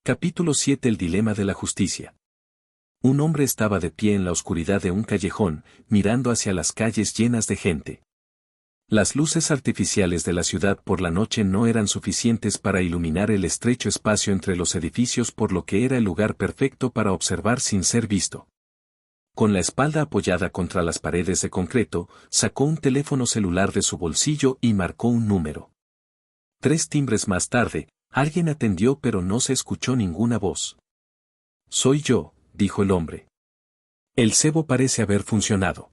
Capítulo 7. El dilema de la justicia. Un hombre estaba de pie en la oscuridad de un callejón, mirando hacia las calles llenas de gente. Las luces artificiales de la ciudad por la noche no eran suficientes para iluminar el estrecho espacio entre los edificios, por lo que era el lugar perfecto para observar sin ser visto. Con la espalda apoyada contra las paredes de concreto, sacó un teléfono celular de su bolsillo y marcó un número. 3 timbres más tarde, alguien atendió, pero no se escuchó ninguna voz. «Soy yo», dijo el hombre. El cebo parece haber funcionado.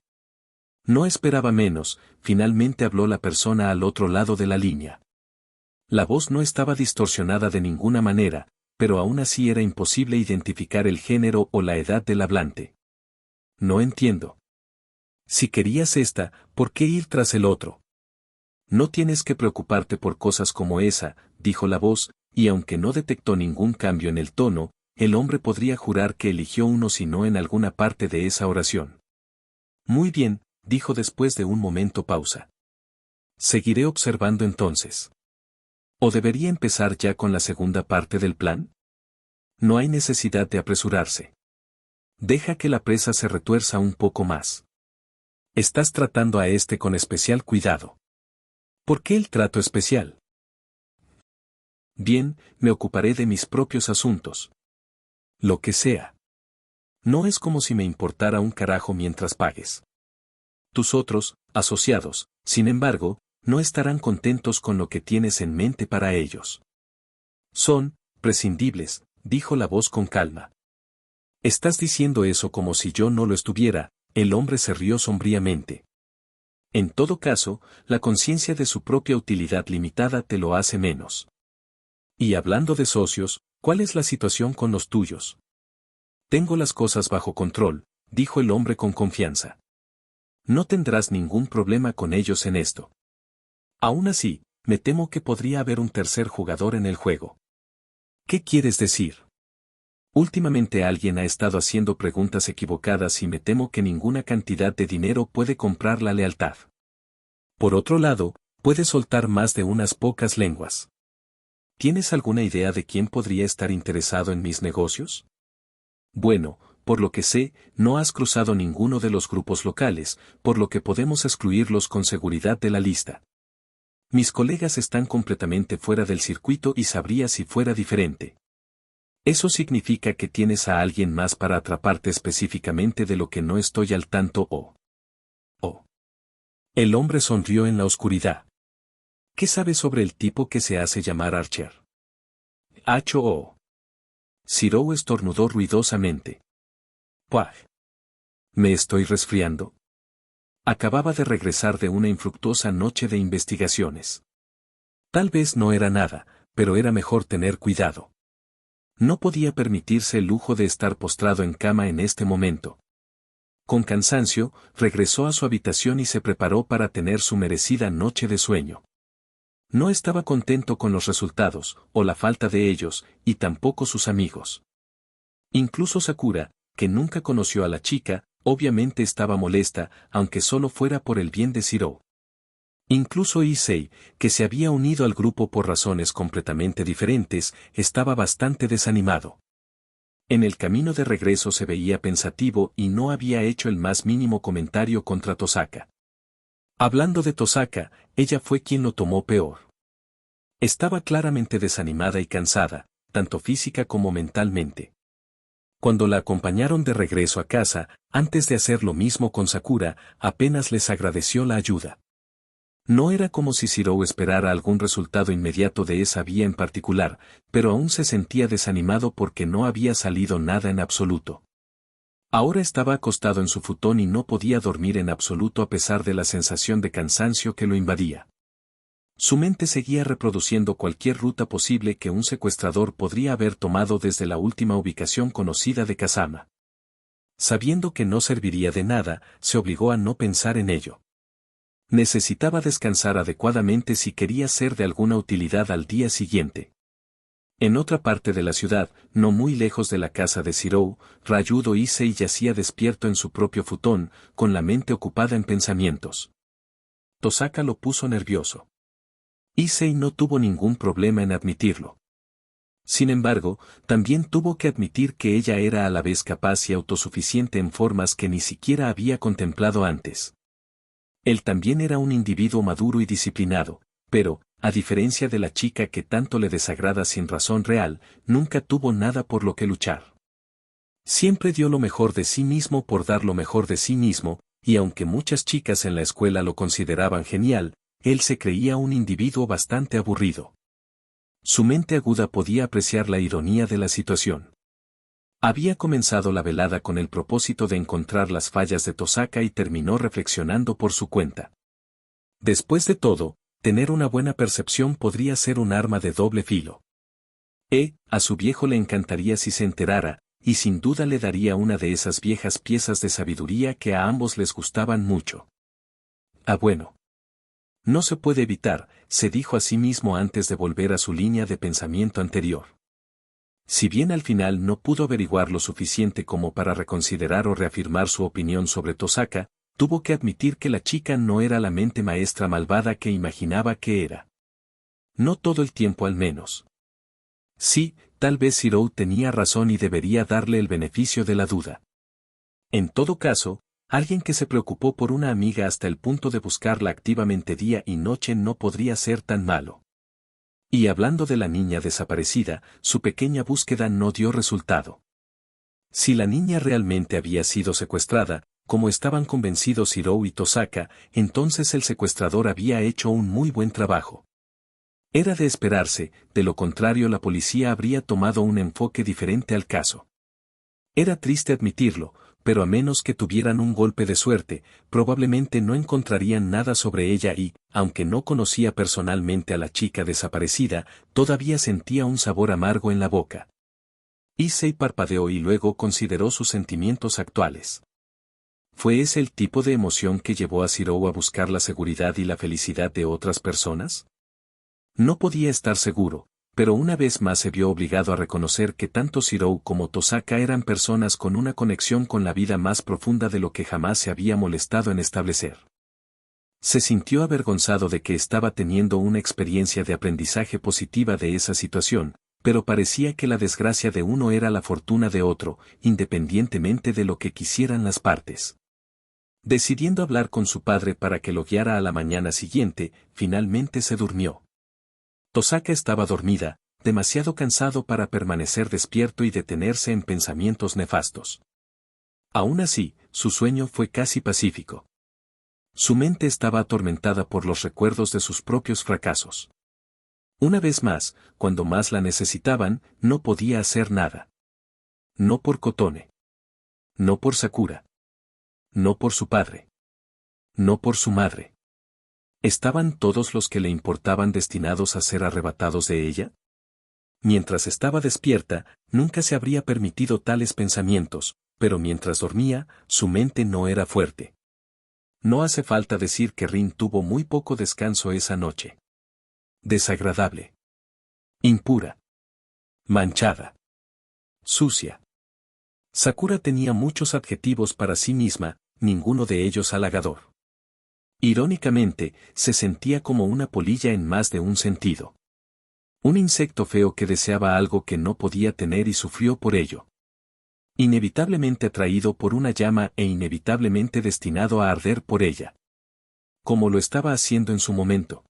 No esperaba menos, finalmente habló la persona al otro lado de la línea. La voz no estaba distorsionada de ninguna manera, pero aún así era imposible identificar el género o la edad del hablante. «No entiendo. Si querías esta, ¿por qué ir tras el otro? No tienes que preocuparte por cosas como esa», dijo la voz, y aunque no detectó ningún cambio en el tono, el hombre podría jurar que eligió uno si no en alguna parte de esa oración. «Muy bien», dijo después de un momento pausa. «Seguiré observando entonces. ¿O debería empezar ya con la segunda parte del plan? No hay necesidad de apresurarse. Deja que la presa se retuerza un poco más. Estás tratando a este con especial cuidado». «¿Por qué el trato especial?» «Bien, me ocuparé de mis propios asuntos. Lo que sea. No es como si me importara un carajo mientras pagues. Tus otros asociados, sin embargo, no estarán contentos con lo que tienes en mente para ellos. Son prescindibles», dijo la voz con calma. «¿Estás diciendo eso como si yo no lo estuviera?». El hombre se rió sombríamente. «En todo caso, la conciencia de su propia utilidad limitada te lo hace menos. Y hablando de socios, ¿cuál es la situación con los tuyos?». «Tengo las cosas bajo control», dijo el hombre con confianza. «No tendrás ningún problema con ellos en esto. Aún así, me temo que podría haber un tercer jugador en el juego». «¿Qué quieres decir?». «Últimamente alguien ha estado haciendo preguntas equivocadas y me temo que ninguna cantidad de dinero puede comprar la lealtad. Por otro lado, puede soltar más de unas pocas lenguas. ¿Tienes alguna idea de quién podría estar interesado en mis negocios?». «Bueno, por lo que sé, no has cruzado ninguno de los grupos locales, por lo que podemos excluirlos con seguridad de la lista. Mis colegas están completamente fuera del circuito y sabría si fuera diferente». «¿Eso significa que tienes a alguien más para atraparte específicamente de lo que no estoy al tanto o...?» El hombre sonrió en la oscuridad. «¿Qué sabes sobre el tipo que se hace llamar Archer?». «H.O.». Ciro estornudó ruidosamente. «Puaj. ¿Me estoy resfriando?». Acababa de regresar de una infructuosa noche de investigaciones. Tal vez no era nada, pero era mejor tener cuidado. No podía permitirse el lujo de estar postrado en cama en este momento. Con cansancio, regresó a su habitación y se preparó para tener su merecida noche de sueño. No estaba contento con los resultados, o la falta de ellos, y tampoco sus amigos. Incluso Sakura, que nunca conoció a la chica, obviamente estaba molesta, aunque solo fuera por el bien de Shiro. Incluso Issei, que se había unido al grupo por razones completamente diferentes, estaba bastante desanimado. En el camino de regreso se veía pensativo y no había hecho el más mínimo comentario contra Tosaka. Hablando de Tosaka, ella fue quien lo tomó peor. Estaba claramente desanimada y cansada, tanto física como mentalmente. Cuando la acompañaron de regreso a casa, antes de hacer lo mismo con Sakura, apenas les agradeció la ayuda. No era como si Shiro esperara algún resultado inmediato de esa vía en particular, pero aún se sentía desanimado porque no había salido nada en absoluto. Ahora estaba acostado en su futón y no podía dormir en absoluto a pesar de la sensación de cansancio que lo invadía. Su mente seguía reproduciendo cualquier ruta posible que un secuestrador podría haber tomado desde la última ubicación conocida de Kazama. Sabiendo que no serviría de nada, se obligó a no pensar en ello. Necesitaba descansar adecuadamente si quería ser de alguna utilidad al día siguiente. En otra parte de la ciudad, no muy lejos de la casa de Shiro, Ryudo Issei yacía despierto en su propio futón, con la mente ocupada en pensamientos. Tosaka lo puso nervioso. Issei no tuvo ningún problema en admitirlo. Sin embargo, también tuvo que admitir que ella era a la vez capaz y autosuficiente en formas que ni siquiera había contemplado antes. Él también era un individuo maduro y disciplinado, pero, a diferencia de la chica que tanto le desagrada sin razón real, nunca tuvo nada por lo que luchar. Siempre dio lo mejor de sí mismo por dar lo mejor de sí mismo, y aunque muchas chicas en la escuela lo consideraban genial, él se creía un individuo bastante aburrido. Su mente aguda podía apreciar la ironía de la situación. Había comenzado la velada con el propósito de encontrar las fallas de Tosaka y terminó reflexionando por su cuenta. Después de todo, tener una buena percepción podría ser un arma de doble filo. A su viejo le encantaría si se enterara, y sin duda le daría una de esas viejas piezas de sabiduría que a ambos les gustaban mucho. Bueno. No se puede evitar, se dijo a sí mismo antes de volver a su línea de pensamiento anterior. Si bien al final no pudo averiguar lo suficiente como para reconsiderar o reafirmar su opinión sobre Tosaka, tuvo que admitir que la chica no era la mente maestra malvada que imaginaba que era. No todo el tiempo al menos. Sí, tal vez Shirou tenía razón y debería darle el beneficio de la duda. En todo caso, alguien que se preocupó por una amiga hasta el punto de buscarla activamente día y noche no podría ser tan malo. Y hablando de la niña desaparecida, su pequeña búsqueda no dio resultado. Si la niña realmente había sido secuestrada, como estaban convencidos Shirou y Tosaka, entonces el secuestrador había hecho un muy buen trabajo. Era de esperarse, de lo contrario la policía habría tomado un enfoque diferente al caso. Era triste admitirlo, pero a menos que tuvieran un golpe de suerte, probablemente no encontrarían nada sobre ella y, aunque no conocía personalmente a la chica desaparecida, todavía sentía un sabor amargo en la boca. Issei parpadeó y luego consideró sus sentimientos actuales. ¿Fue ese el tipo de emoción que llevó a Shirou a buscar la seguridad y la felicidad de otras personas? No podía estar seguro, pero una vez más se vio obligado a reconocer que tanto Shirou como Tosaka eran personas con una conexión con la vida más profunda de lo que jamás se había molestado en establecer. Se sintió avergonzado de que estaba teniendo una experiencia de aprendizaje positiva de esa situación, pero parecía que la desgracia de uno era la fortuna de otro, independientemente de lo que quisieran las partes. Decidiendo hablar con su padre para que lo guiara a la mañana siguiente, finalmente se durmió. Tosaka estaba dormida, demasiado cansado para permanecer despierto y detenerse en pensamientos nefastos. Aún así, su sueño fue casi pacífico. Su mente estaba atormentada por los recuerdos de sus propios fracasos. Una vez más, cuando más la necesitaban, no podía hacer nada. No por Kotone. No por Sakura. No por su padre. No por su madre. ¿Estaban todos los que le importaban destinados a ser arrebatados de ella? Mientras estaba despierta, nunca se habría permitido tales pensamientos, pero mientras dormía, su mente no era fuerte. No hace falta decir que Rin tuvo muy poco descanso esa noche. Desagradable. Impura. Manchada. Sucia. Sakura tenía muchos adjetivos para sí misma, ninguno de ellos halagador. Irónicamente, se sentía como una polilla en más de un sentido. Un insecto feo que deseaba algo que no podía tener y sufrió por ello. Inevitablemente atraído por una llama e inevitablemente destinado a arder por ella. Como lo estaba haciendo en su momento.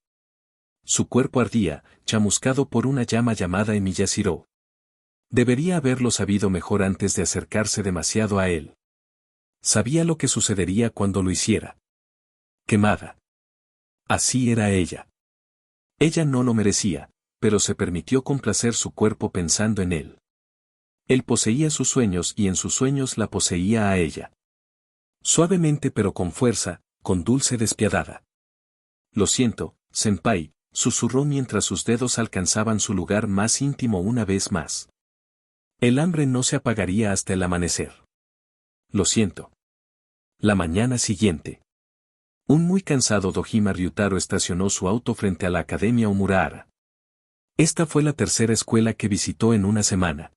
Su cuerpo ardía, chamuscado por una llama llamada Emiyashiro. Debería haberlo sabido mejor antes de acercarse demasiado a él. Sabía lo que sucedería cuando lo hiciera. Quemada. Así era ella. Ella no lo merecía, pero se permitió complacer su cuerpo pensando en él. Él poseía sus sueños y en sus sueños la poseía a ella. Suavemente pero con fuerza, con dulce despiadada. Lo siento, senpai, susurró mientras sus dedos alcanzaban su lugar más íntimo una vez más. El hambre no se apagaría hasta el amanecer. Lo siento. La mañana siguiente. Un muy cansado Dojima Ryutaro estacionó su auto frente a la Academia Omurahara. Esta fue la tercera escuela que visitó en una semana.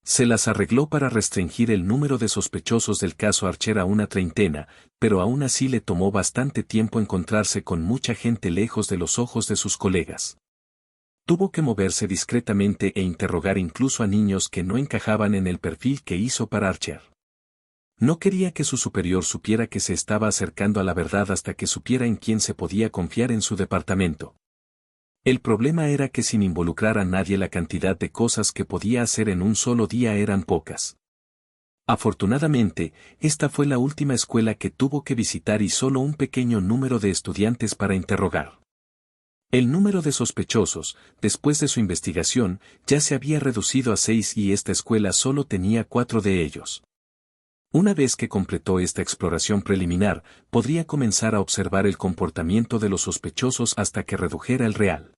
Se las arregló para restringir el número de sospechosos del caso Archer a una treintena, pero aún así le tomó bastante tiempo encontrarse con mucha gente lejos de los ojos de sus colegas. Tuvo que moverse discretamente e interrogar incluso a niños que no encajaban en el perfil que hizo para Archer. No quería que su superior supiera que se estaba acercando a la verdad hasta que supiera en quién se podía confiar en su departamento. El problema era que sin involucrar a nadie la cantidad de cosas que podía hacer en un solo día eran pocas. Afortunadamente, esta fue la última escuela que tuvo que visitar y solo un pequeño número de estudiantes para interrogar. El número de sospechosos, después de su investigación, ya se había reducido a 6 y esta escuela solo tenía 4 de ellos. Una vez que completó esta exploración preliminar, podría comenzar a observar el comportamiento de los sospechosos hasta que redujera el real.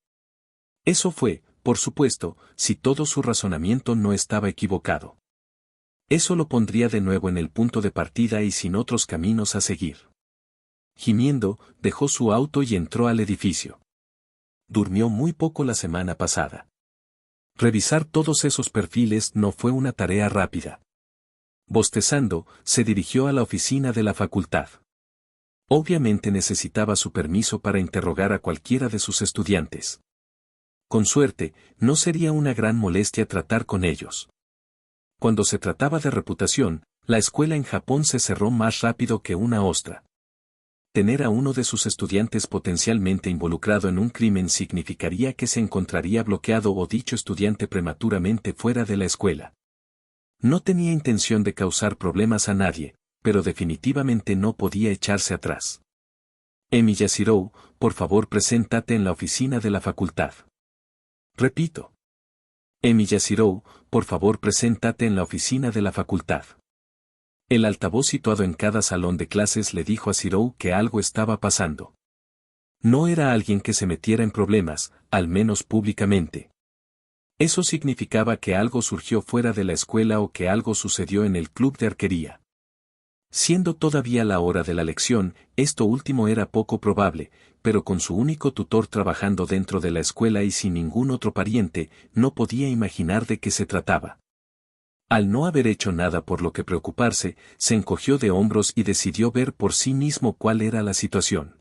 Eso fue, por supuesto, si todo su razonamiento no estaba equivocado. Eso lo pondría de nuevo en el punto de partida y sin otros caminos a seguir. Gimiendo, dejó su auto y entró al edificio. Durmió muy poco la semana pasada. Revisar todos esos perfiles no fue una tarea rápida. Bostezando, se dirigió a la oficina de la facultad. Obviamente necesitaba su permiso para interrogar a cualquiera de sus estudiantes. Con suerte, no sería una gran molestia tratar con ellos. Cuando se trataba de reputación, la escuela en Japón se cerró más rápido que una ostra. Tener a uno de sus estudiantes potencialmente involucrado en un crimen significaría que se encontraría bloqueado o dicho estudiante prematuramente fuera de la escuela. No tenía intención de causar problemas a nadie, pero definitivamente no podía echarse atrás. Miyashiro, por favor preséntate en la oficina de la facultad. Repito. Miyashiro, por favor preséntate en la oficina de la facultad. El altavoz situado en cada salón de clases le dijo a Shirou que algo estaba pasando. No era alguien que se metiera en problemas, al menos públicamente. Eso significaba que algo surgió fuera de la escuela o que algo sucedió en el club de arquería. Siendo todavía la hora de la lección, esto último era poco probable, pero con su único tutor trabajando dentro de la escuela y sin ningún otro pariente, no podía imaginar de qué se trataba. Al no haber hecho nada por lo que preocuparse, se encogió de hombros y decidió ver por sí mismo cuál era la situación.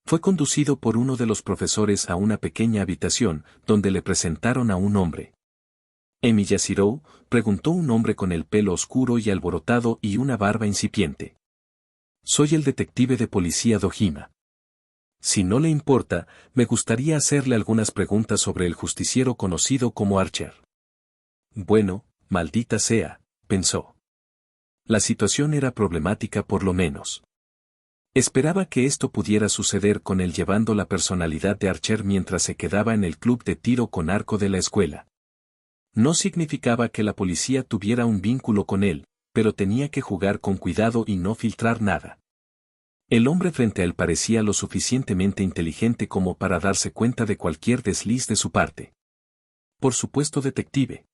Fue conducido por uno de los profesores a una pequeña habitación, donde le presentaron a un hombre. Miyashiro, preguntó un hombre con el pelo oscuro y alborotado y una barba incipiente. Soy el detective de policía Dojima. Si no le importa, me gustaría hacerle algunas preguntas sobre el justiciero conocido como Archer. Bueno, maldita sea, pensó. La situación era problemática por lo menos. Esperaba que esto pudiera suceder con él llevando la personalidad de Archer mientras se quedaba en el club de tiro con arco de la escuela. No significaba que la policía tuviera un vínculo con él, pero tenía que jugar con cuidado y no filtrar nada. El hombre frente a él parecía lo suficientemente inteligente como para darse cuenta de cualquier desliz de su parte. Por supuesto, detective.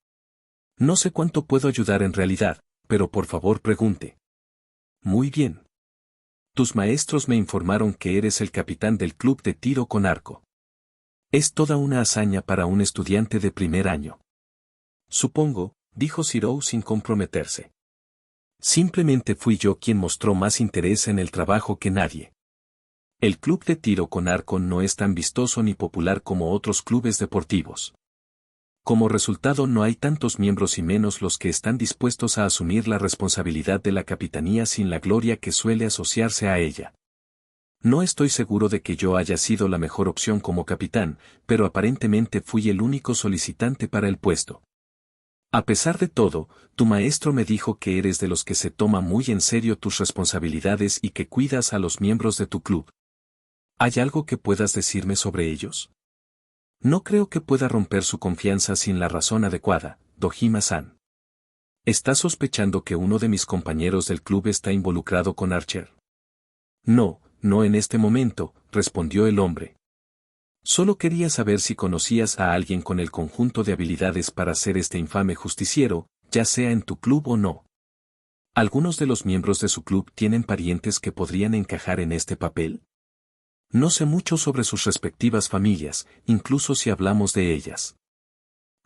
No sé cuánto puedo ayudar en realidad, pero por favor pregunte. Muy bien. Tus maestros me informaron que eres el capitán del club de tiro con arco. Es toda una hazaña para un estudiante de primer año. Supongo, dijo Shirou sin comprometerse. Simplemente fui yo quien mostró más interés en el trabajo que nadie. El club de tiro con arco no es tan vistoso ni popular como otros clubes deportivos. Como resultado no hay tantos miembros y menos los que están dispuestos a asumir la responsabilidad de la capitanía sin la gloria que suele asociarse a ella. No estoy seguro de que yo haya sido la mejor opción como capitán, pero aparentemente fui el único solicitante para el puesto. A pesar de todo, tu maestro me dijo que eres de los que se toma muy en serio tus responsabilidades y que cuidas a los miembros de tu club. ¿Hay algo que puedas decirme sobre ellos? No creo que pueda romper su confianza sin la razón adecuada, Dojima-san. ¿Estás sospechando que uno de mis compañeros del club está involucrado con Archer? No, no en este momento, respondió el hombre. Solo quería saber si conocías a alguien con el conjunto de habilidades para ser este infame justiciero, ya sea en tu club o no. ¿Algunos de los miembros de su club tienen parientes que podrían encajar en este papel? No sé mucho sobre sus respectivas familias, incluso si hablamos de ellas.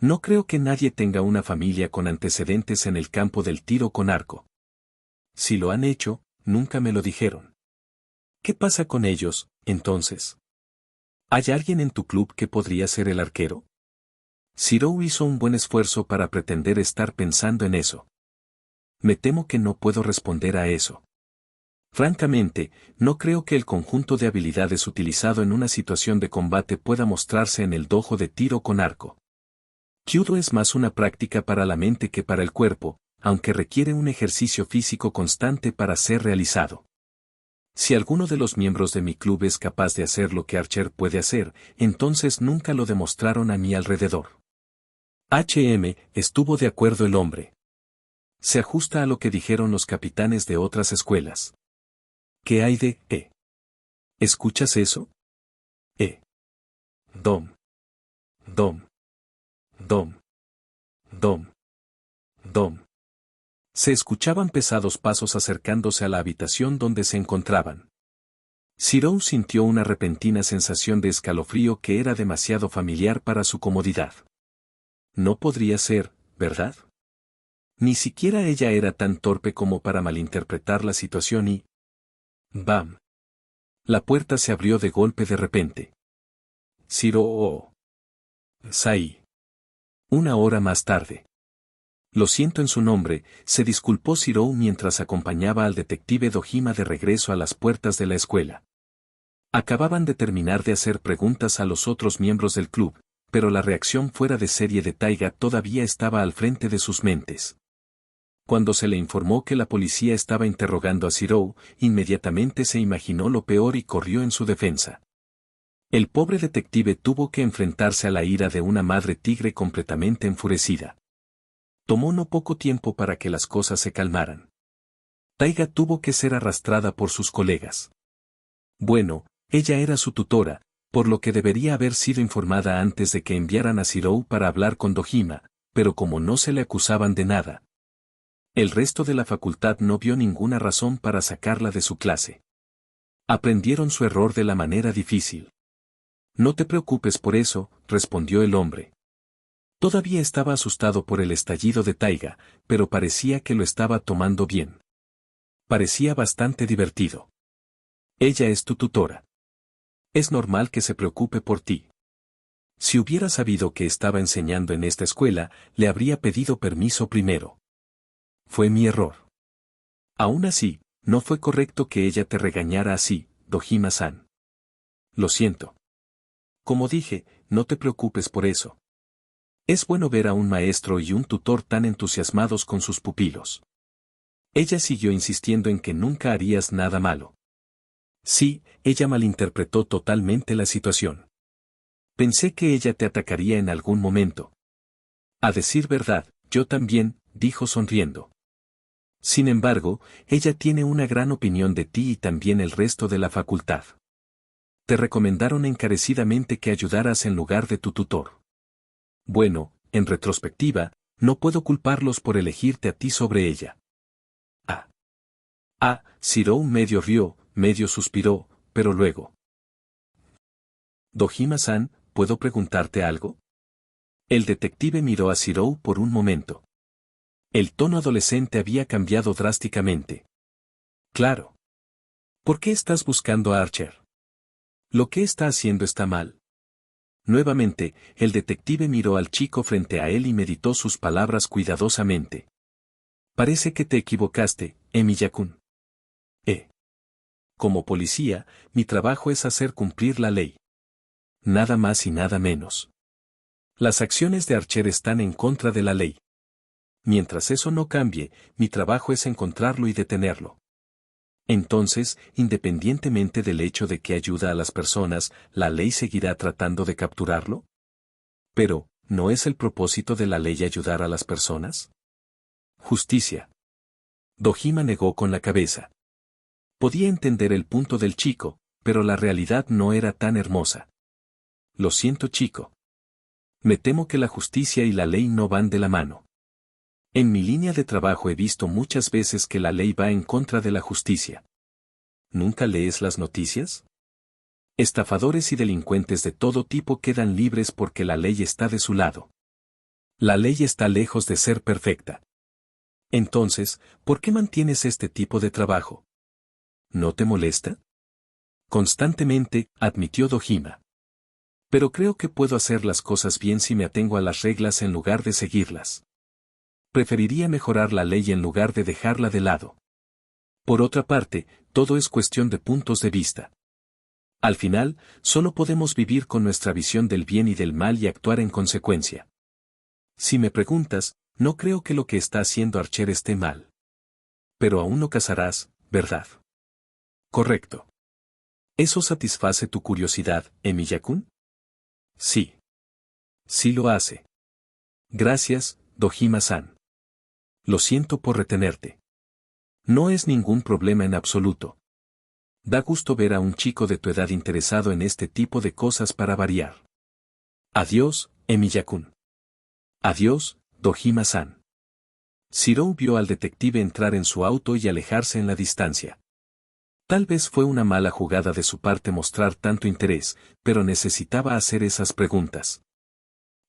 No creo que nadie tenga una familia con antecedentes en el campo del tiro con arco. Si lo han hecho, nunca me lo dijeron. ¿Qué pasa con ellos, entonces? ¿Hay alguien en tu club que podría ser el arquero? Zirou hizo un buen esfuerzo para pretender estar pensando en eso. Me temo que no puedo responder a eso. Francamente, no creo que el conjunto de habilidades utilizado en una situación de combate pueda mostrarse en el dojo de tiro con arco. Kyudo es más una práctica para la mente que para el cuerpo, aunque requiere un ejercicio físico constante para ser realizado. Si alguno de los miembros de mi club es capaz de hacer lo que Archer puede hacer, entonces nunca lo demostraron a mi alrededor. Estuvo de acuerdo el hombre. Se ajusta a lo que dijeron los capitanes de otras escuelas. ¿Qué hay de ¿Escuchas eso? Dom. Dom. Dom. Dom. Dom. Se escuchaban pesados pasos acercándose a la habitación donde se encontraban. Zirou sintió una repentina sensación de escalofrío que era demasiado familiar para su comodidad. No podría ser, ¿verdad? Ni siquiera ella era tan torpe como para malinterpretar la situación y... ¡Bam! La puerta se abrió de golpe de repente. Zirou. Sai. Una hora más tarde. Lo siento en su nombre, se disculpó Zirou mientras acompañaba al detective Dojima de regreso a las puertas de la escuela. Acababan de terminar de hacer preguntas a los otros miembros del club, pero la reacción fuera de serie de Taiga todavía estaba al frente de sus mentes. Cuando se le informó que la policía estaba interrogando a Zirou, inmediatamente se imaginó lo peor y corrió en su defensa. El pobre detective tuvo que enfrentarse a la ira de una madre tigre completamente enfurecida. Tomó no poco tiempo para que las cosas se calmaran. Taiga tuvo que ser arrastrada por sus colegas. Bueno, ella era su tutora, por lo que debería haber sido informada antes de que enviaran a Zirou para hablar con Dojima, pero como no se le acusaban de nada. El resto de la facultad no vio ninguna razón para sacarla de su clase. Aprendieron su error de la manera difícil. No te preocupes por eso, respondió el hombre. Todavía estaba asustado por el estallido de Taiga, pero parecía que lo estaba tomando bien. Parecía bastante divertido. Ella es tu tutora. Es normal que se preocupe por ti. Si hubiera sabido que estaba enseñando en esta escuela, le habría pedido permiso primero. Fue mi error. Aún así, no fue correcto que ella te regañara así, Dojima-san. Lo siento. Como dije, no te preocupes por eso. Es bueno ver a un maestro y un tutor tan entusiasmados con sus pupilos. Ella siguió insistiendo en que nunca harías nada malo. Sí, ella malinterpretó totalmente la situación. Pensé que ella te atacaría en algún momento. A decir verdad, yo también, dijo sonriendo. Sin embargo, ella tiene una gran opinión de ti y también el resto de la facultad. Te recomendaron encarecidamente que ayudaras en lugar de tu tutor. Bueno, en retrospectiva, no puedo culparlos por elegirte a ti sobre ella. Zirou medio rió, medio suspiró, pero luego. Dojima-san, ¿puedo preguntarte algo? El detective miró a Zirou por un momento. El tono adolescente había cambiado drásticamente. Claro. ¿Por qué estás buscando a Archer? Lo que está haciendo está mal. Nuevamente, el detective miró al chico frente a él y meditó sus palabras cuidadosamente. Parece que te equivocaste, Emiya-kun. Como policía, mi trabajo es hacer cumplir la ley. Nada más y nada menos. Las acciones de Archer están en contra de la ley. Mientras eso no cambie, mi trabajo es encontrarlo y detenerlo. Entonces, independientemente del hecho de que ayuda a las personas, ¿la ley seguirá tratando de capturarlo? Pero, ¿no es el propósito de la ley ayudar a las personas? Justicia. Dojima negó con la cabeza. Podía entender el punto del chico, pero la realidad no era tan hermosa. Lo siento, chico. Me temo que la justicia y la ley no van de la mano. En mi línea de trabajo he visto muchas veces que la ley va en contra de la justicia. ¿Nunca lees las noticias? Estafadores y delincuentes de todo tipo quedan libres porque la ley está de su lado. La ley está lejos de ser perfecta. Entonces, ¿por qué mantienes este tipo de trabajo? ¿No te molesta? Constantemente, admitió Dojima. Pero creo que puedo hacer las cosas bien si me atengo a las reglas en lugar de seguirlas. Preferiría mejorar la ley en lugar de dejarla de lado. Por otra parte, todo es cuestión de puntos de vista. Al final, solo podemos vivir con nuestra visión del bien y del mal y actuar en consecuencia. Si me preguntas, no creo que lo que está haciendo Archer esté mal. Pero aún no casarás, ¿verdad? Correcto. ¿Eso satisface tu curiosidad, Emilia-kun? Sí. Sí lo hace. Gracias, Dojima-san. Lo siento por retenerte. No es ningún problema en absoluto. Da gusto ver a un chico de tu edad interesado en este tipo de cosas para variar. Adiós, Emilia-kun. Adiós, Dojima-san. Shirou vio al detective entrar en su auto y alejarse en la distancia. Tal vez fue una mala jugada de su parte mostrar tanto interés, pero necesitaba hacer esas preguntas.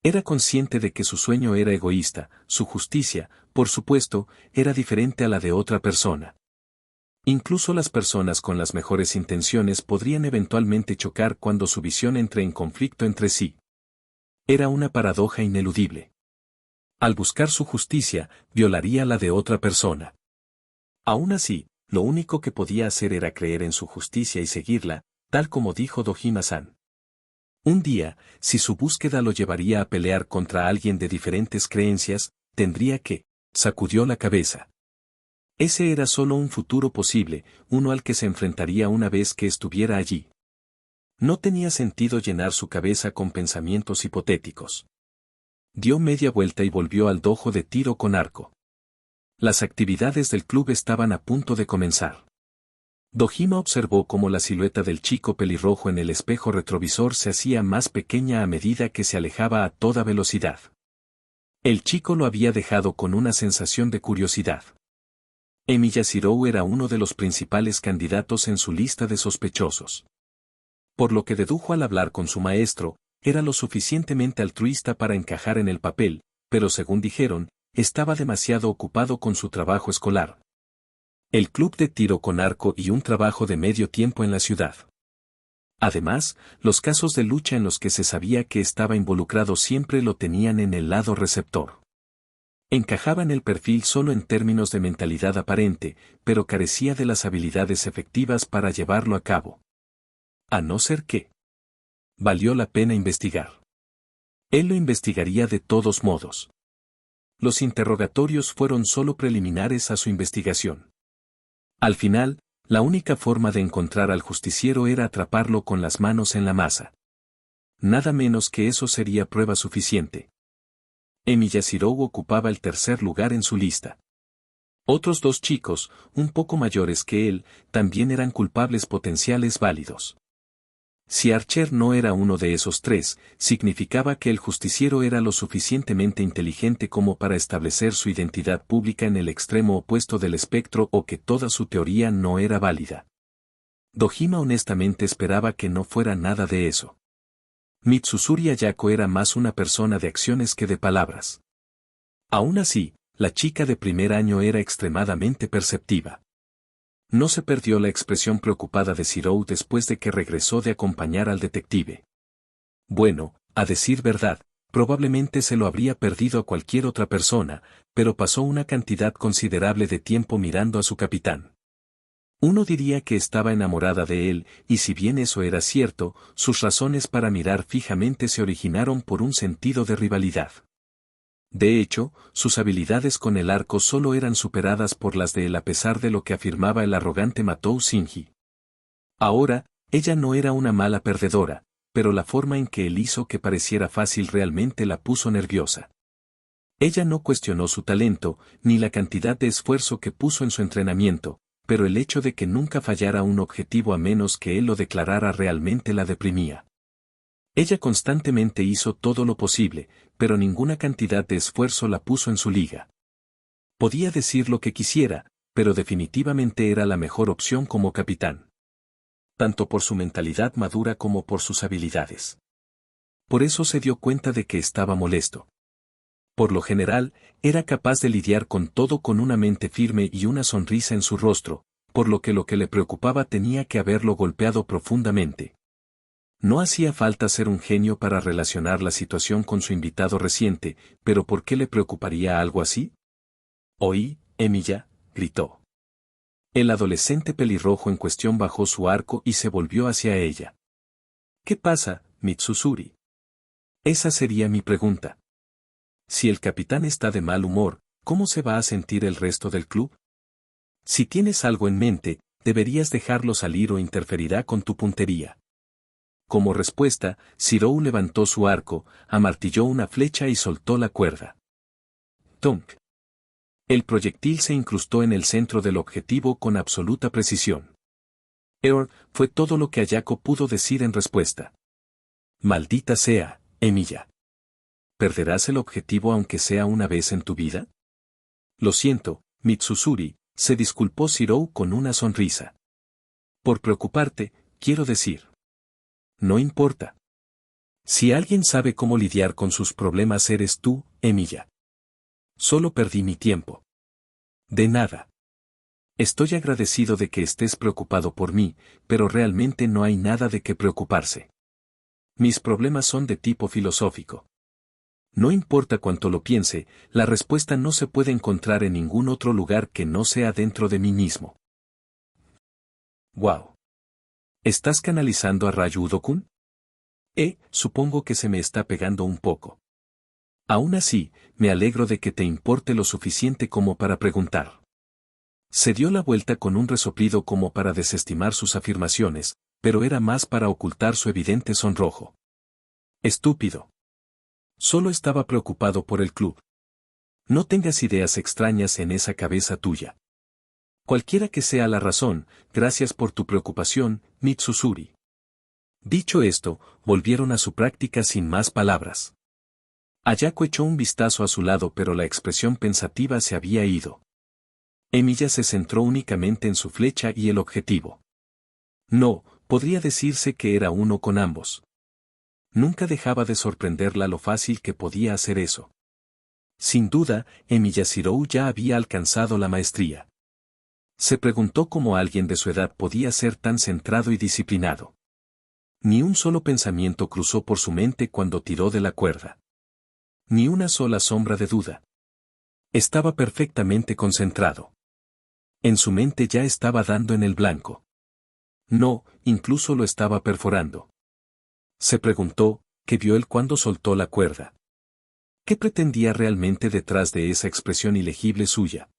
Era consciente de que su sueño era egoísta, su justicia, por supuesto, era diferente a la de otra persona. Incluso las personas con las mejores intenciones podrían eventualmente chocar cuando su visión entre en conflicto entre sí. Era una paradoja ineludible. Al buscar su justicia, violaría la de otra persona. Aún así, lo único que podía hacer era creer en su justicia y seguirla, tal como dijo Dojima-san. Un día, si su búsqueda lo llevaría a pelear contra alguien de diferentes creencias, tendría que, sacudió la cabeza. Ese era solo un futuro posible, uno al que se enfrentaría una vez que estuviera allí. No tenía sentido llenar su cabeza con pensamientos hipotéticos. Dio media vuelta y volvió al dojo de tiro con arco. Las actividades del club estaban a punto de comenzar. Dojima observó cómo la silueta del chico pelirrojo en el espejo retrovisor se hacía más pequeña a medida que se alejaba a toda velocidad. El chico lo había dejado con una sensación de curiosidad. Emiya Shirou era uno de los principales candidatos en su lista de sospechosos. Por lo que dedujo al hablar con su maestro, era lo suficientemente altruista para encajar en el papel, pero según dijeron, estaba demasiado ocupado con su trabajo escolar. El club de tiro con arco y un trabajo de medio tiempo en la ciudad. Además, los casos de lucha en los que se sabía que estaba involucrado siempre lo tenían en el lado receptor. Encajaba en el perfil solo en términos de mentalidad aparente, pero carecía de las habilidades efectivas para llevarlo a cabo. A no ser que valió la pena investigar. Él lo investigaría de todos modos. Los interrogatorios fueron solo preliminares a su investigación. Al final, la única forma de encontrar al justiciero era atraparlo con las manos en la masa. Nada menos que eso sería prueba suficiente. Emiya Shirou ocupaba el tercer lugar en su lista. Otros dos chicos, un poco mayores que él, también eran culpables potenciales válidos. Si Archer no era uno de esos tres, significaba que el justiciero era lo suficientemente inteligente como para establecer su identidad pública en el extremo opuesto del espectro o que toda su teoría no era válida. Dojima honestamente esperaba que no fuera nada de eso. Mitsusuri Ayako era más una persona de acciones que de palabras. Aún así, la chica de primer año era extremadamente perceptiva. No se perdió la expresión preocupada de Shirou después de que regresó de acompañar al detective. Bueno, a decir verdad, probablemente se lo habría perdido a cualquier otra persona, pero pasó una cantidad considerable de tiempo mirando a su capitán. Uno diría que estaba enamorada de él, y si bien eso era cierto, sus razones para mirar fijamente se originaron por un sentido de rivalidad. De hecho, sus habilidades con el arco solo eran superadas por las de él a pesar de lo que afirmaba el arrogante Matou Shinji. Ahora, ella no era una mala perdedora, pero la forma en que él hizo que pareciera fácil realmente la puso nerviosa. Ella no cuestionó su talento, ni la cantidad de esfuerzo que puso en su entrenamiento, pero el hecho de que nunca fallara un objetivo a menos que él lo declarara realmente la deprimía. Ella constantemente hizo todo lo posible, pero ninguna cantidad de esfuerzo la puso en su liga. Podía decir lo que quisiera, pero definitivamente era la mejor opción como capitán. Tanto por su mentalidad madura como por sus habilidades. Por eso se dio cuenta de que estaba molesto. Por lo general, era capaz de lidiar con todo con una mente firme y una sonrisa en su rostro, por lo que le preocupaba tenía que haberlo golpeado profundamente. No hacía falta ser un genio para relacionar la situación con su invitado reciente, pero ¿por qué le preocuparía algo así? Oí, Emilia, gritó. El adolescente pelirrojo en cuestión bajó su arco y se volvió hacia ella. ¿Qué pasa, Mitsusuri? Esa sería mi pregunta. Si el capitán está de mal humor, ¿cómo se va a sentir el resto del club? Si tienes algo en mente, deberías dejarlo salir o interferirá con tu puntería. Como respuesta, Shirou levantó su arco, amartilló una flecha y soltó la cuerda. ¡Tonk! El proyectil se incrustó en el centro del objetivo con absoluta precisión. Fue todo lo que Ayako pudo decir en respuesta. Maldita sea, Emilia. ¿Perderás el objetivo aunque sea una vez en tu vida? Lo siento, Mitsusuri, se disculpó Shirou con una sonrisa. Por preocuparte, quiero decir. No importa. Si alguien sabe cómo lidiar con sus problemas eres tú, Emilia. Solo perdí mi tiempo. De nada. Estoy agradecido de que estés preocupado por mí, pero realmente no hay nada de qué preocuparse. Mis problemas son de tipo filosófico. No importa cuánto lo piense, la respuesta no se puede encontrar en ningún otro lugar que no sea dentro de mí mismo. Wow. ¿Estás canalizando a Ryudo-kun? Supongo que se me está pegando un poco. Aún así, me alegro de que te importe lo suficiente como para preguntar. Se dio la vuelta con un resoplido como para desestimar sus afirmaciones, pero era más para ocultar su evidente sonrojo. Estúpido. Solo estaba preocupado por el club. No tengas ideas extrañas en esa cabeza tuya. Cualquiera que sea la razón, gracias por tu preocupación, Mitsusuri. Dicho esto, volvieron a su práctica sin más palabras. Ayako echó un vistazo a su lado pero la expresión pensativa se había ido. Emilia se centró únicamente en su flecha y el objetivo. No, podría decirse que era uno con ambos. Nunca dejaba de sorprenderla lo fácil que podía hacer eso. Sin duda, Emilia Shirou ya había alcanzado la maestría. Se preguntó cómo alguien de su edad podía ser tan centrado y disciplinado. Ni un solo pensamiento cruzó por su mente cuando tiró de la cuerda. Ni una sola sombra de duda. Estaba perfectamente concentrado. En su mente ya estaba dando en el blanco. No, incluso lo estaba perforando. Se preguntó, ¿qué vio él cuando soltó la cuerda? ¿Qué pretendía realmente detrás de esa expresión ilegible suya?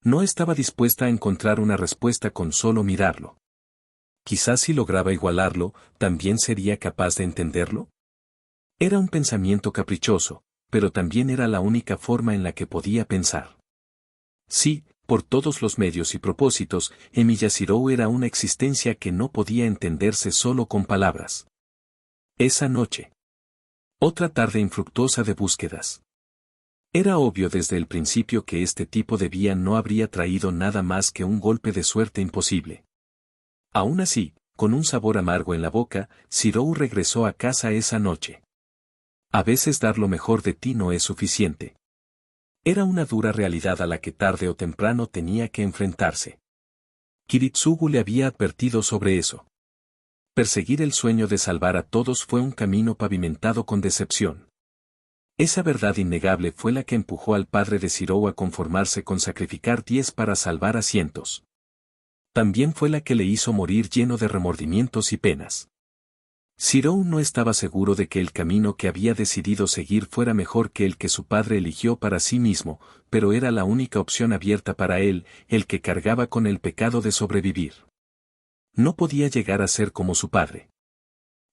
No estaba dispuesta a encontrar una respuesta con solo mirarlo. Quizás si lograba igualarlo, ¿también sería capaz de entenderlo? Era un pensamiento caprichoso, pero también era la única forma en la que podía pensar. Sí, por todos los medios y propósitos, Emilia Shirou era una existencia que no podía entenderse solo con palabras. Esa noche. Otra tarde infructuosa de búsquedas. Era obvio desde el principio que este tipo de vía no habría traído nada más que un golpe de suerte imposible. Aún así, con un sabor amargo en la boca, Shirou regresó a casa esa noche. A veces dar lo mejor de ti no es suficiente. Era una dura realidad a la que tarde o temprano tenía que enfrentarse. Kiritsugu le había advertido sobre eso. Perseguir el sueño de salvar a todos fue un camino pavimentado con decepción. Esa verdad innegable fue la que empujó al padre de Shirou a conformarse con sacrificar 10 para salvar a cientos. También fue la que le hizo morir lleno de remordimientos y penas. Shirou no estaba seguro de que el camino que había decidido seguir fuera mejor que el que su padre eligió para sí mismo, pero era la única opción abierta para él, el que cargaba con el pecado de sobrevivir. No podía llegar a ser como su padre.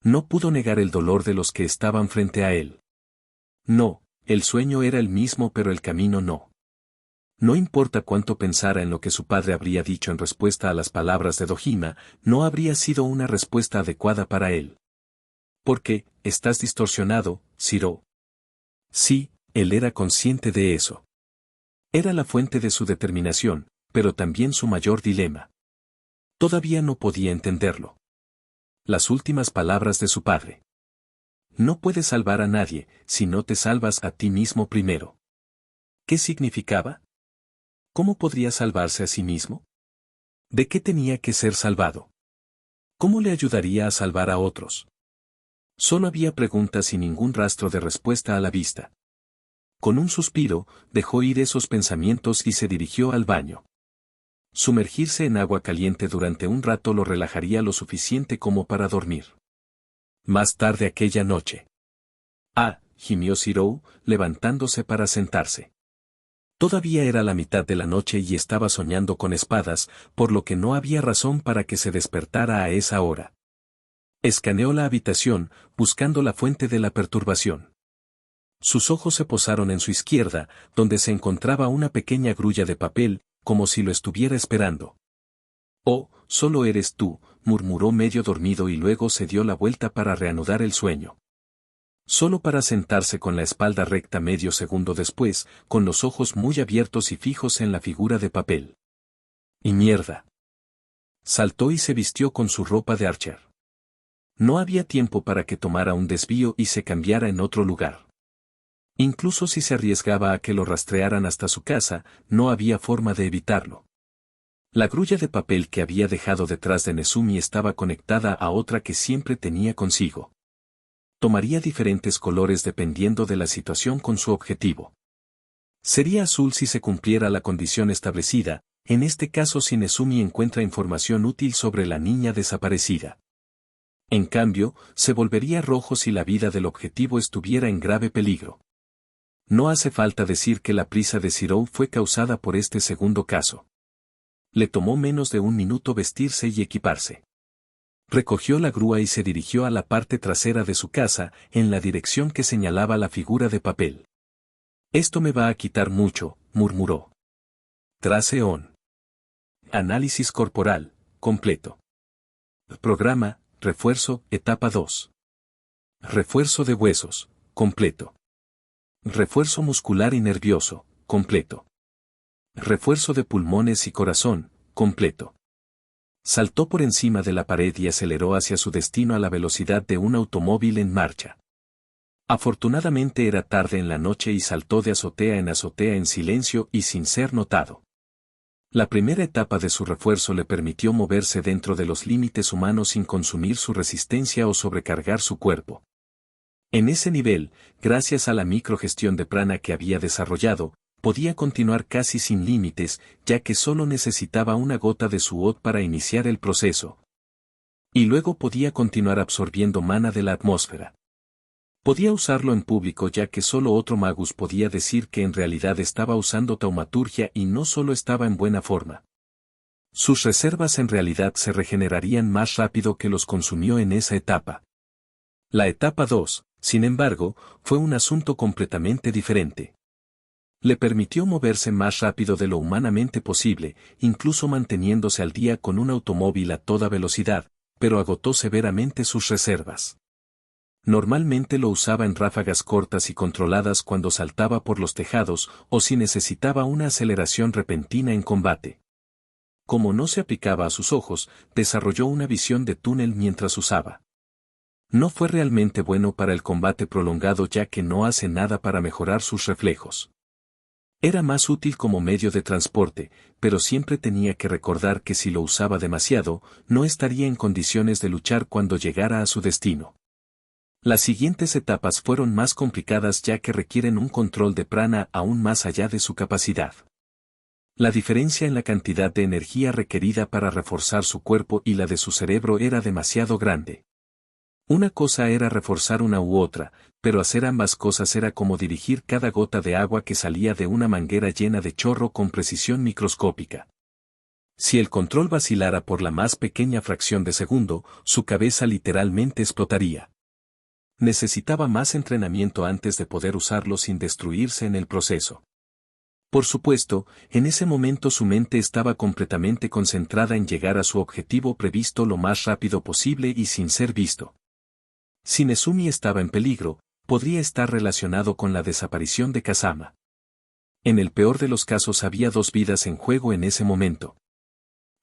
No pudo negar el dolor de los que estaban frente a él. No, el sueño era el mismo pero el camino no. No importa cuánto pensara en lo que su padre habría dicho en respuesta a las palabras de Dojima, no habría sido una respuesta adecuada para él. Porque, estás distorsionado, Shirou. Sí, él era consciente de eso. Era la fuente de su determinación, pero también su mayor dilema. Todavía no podía entenderlo. Las últimas palabras de su padre. No puedes salvar a nadie, si no te salvas a ti mismo primero. ¿Qué significaba? ¿Cómo podría salvarse a sí mismo? ¿De qué tenía que ser salvado? ¿Cómo le ayudaría a salvar a otros? Solo había preguntas y ningún rastro de respuesta a la vista. Con un suspiro, dejó ir esos pensamientos y se dirigió al baño. Sumergirse en agua caliente durante un rato lo relajaría lo suficiente como para dormir. Más tarde aquella noche. Ah, gimió Zirou, levantándose para sentarse. Todavía era la mitad de la noche y estaba soñando con espadas, por lo que no había razón para que se despertara a esa hora. Escaneó la habitación, buscando la fuente de la perturbación. Sus ojos se posaron en su izquierda, donde se encontraba una pequeña grulla de papel, como si lo estuviera esperando. «Oh, solo eres tú», murmuró medio dormido y luego se dio la vuelta para reanudar el sueño. Solo para sentarse con la espalda recta medio segundo después, con los ojos muy abiertos y fijos en la figura de papel. ¡Y mierda! Saltó y se vistió con su ropa de Archer. No había tiempo para que tomara un desvío y se cambiara en otro lugar. Incluso si se arriesgaba a que lo rastrearan hasta su casa, no había forma de evitarlo. La grulla de papel que había dejado detrás de Nezumi estaba conectada a otra que siempre tenía consigo. Tomaría diferentes colores dependiendo de la situación con su objetivo. Sería azul si se cumpliera la condición establecida, en este caso si Nezumi encuentra información útil sobre la niña desaparecida. En cambio, se volvería rojo si la vida del objetivo estuviera en grave peligro. No hace falta decir que la prisa de Zirou fue causada por este segundo caso. Le tomó menos de un minuto vestirse y equiparse. Recogió la grúa y se dirigió a la parte trasera de su casa, en la dirección que señalaba la figura de papel. «Esto me va a quitar mucho», murmuró. Trace on. Análisis corporal, completo. Programa, refuerzo, etapa 2. Refuerzo de huesos, completo. Refuerzo muscular y nervioso, completo. Refuerzo de pulmones y corazón, completo. Saltó por encima de la pared y aceleró hacia su destino a la velocidad de un automóvil en marcha. Afortunadamente era tarde en la noche y saltó de azotea en silencio y sin ser notado. La primera etapa de su refuerzo le permitió moverse dentro de los límites humanos sin consumir su resistencia o sobrecargar su cuerpo. En ese nivel, gracias a la microgestión de prana que había desarrollado, podía continuar casi sin límites, ya que solo necesitaba una gota de su od para iniciar el proceso. Y luego podía continuar absorbiendo mana de la atmósfera. Podía usarlo en público ya que solo otro magus podía decir que en realidad estaba usando taumaturgia y no solo estaba en buena forma. Sus reservas en realidad se regenerarían más rápido que los consumió en esa etapa. La etapa 2, sin embargo, fue un asunto completamente diferente. Le permitió moverse más rápido de lo humanamente posible, incluso manteniéndose al día con un automóvil a toda velocidad, pero agotó severamente sus reservas. Normalmente lo usaba en ráfagas cortas y controladas cuando saltaba por los tejados o si necesitaba una aceleración repentina en combate. Como no se aplicaba a sus ojos, desarrolló una visión de túnel mientras usaba. No fue realmente bueno para el combate prolongado ya que no hace nada para mejorar sus reflejos. Era más útil como medio de transporte, pero siempre tenía que recordar que si lo usaba demasiado, no estaría en condiciones de luchar cuando llegara a su destino. Las siguientes etapas fueron más complicadas ya que requieren un control de prana aún más allá de su capacidad. La diferencia en la cantidad de energía requerida para reforzar su cuerpo y la de su cerebro era demasiado grande. Una cosa era reforzar una u otra, pero hacer ambas cosas era como dirigir cada gota de agua que salía de una manguera llena de chorro con precisión microscópica. Si el control vacilara por la más pequeña fracción de segundo, su cabeza literalmente explotaría. Necesitaba más entrenamiento antes de poder usarlo sin destruirse en el proceso. Por supuesto, en ese momento su mente estaba completamente concentrada en llegar a su objetivo previsto lo más rápido posible y sin ser visto. Si Nezumi estaba en peligro, podría estar relacionado con la desaparición de Kazama. En el peor de los casos había 2 vidas en juego en ese momento.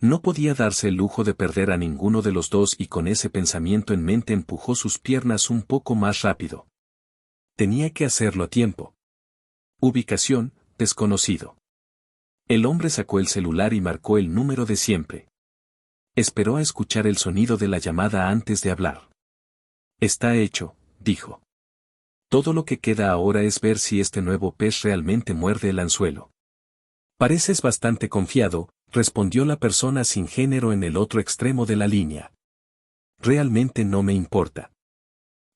No podía darse el lujo de perder a ninguno de los dos y con ese pensamiento en mente empujó sus piernas un poco más rápido. Tenía que hacerlo a tiempo. Ubicación, desconocido. El hombre sacó el celular y marcó el número de siempre. Esperó a escuchar el sonido de la llamada antes de hablar. Está hecho, dijo. Todo lo que queda ahora es ver si este nuevo pez realmente muerde el anzuelo. Pareces bastante confiado, respondió la persona sin género en el otro extremo de la línea. Realmente no me importa.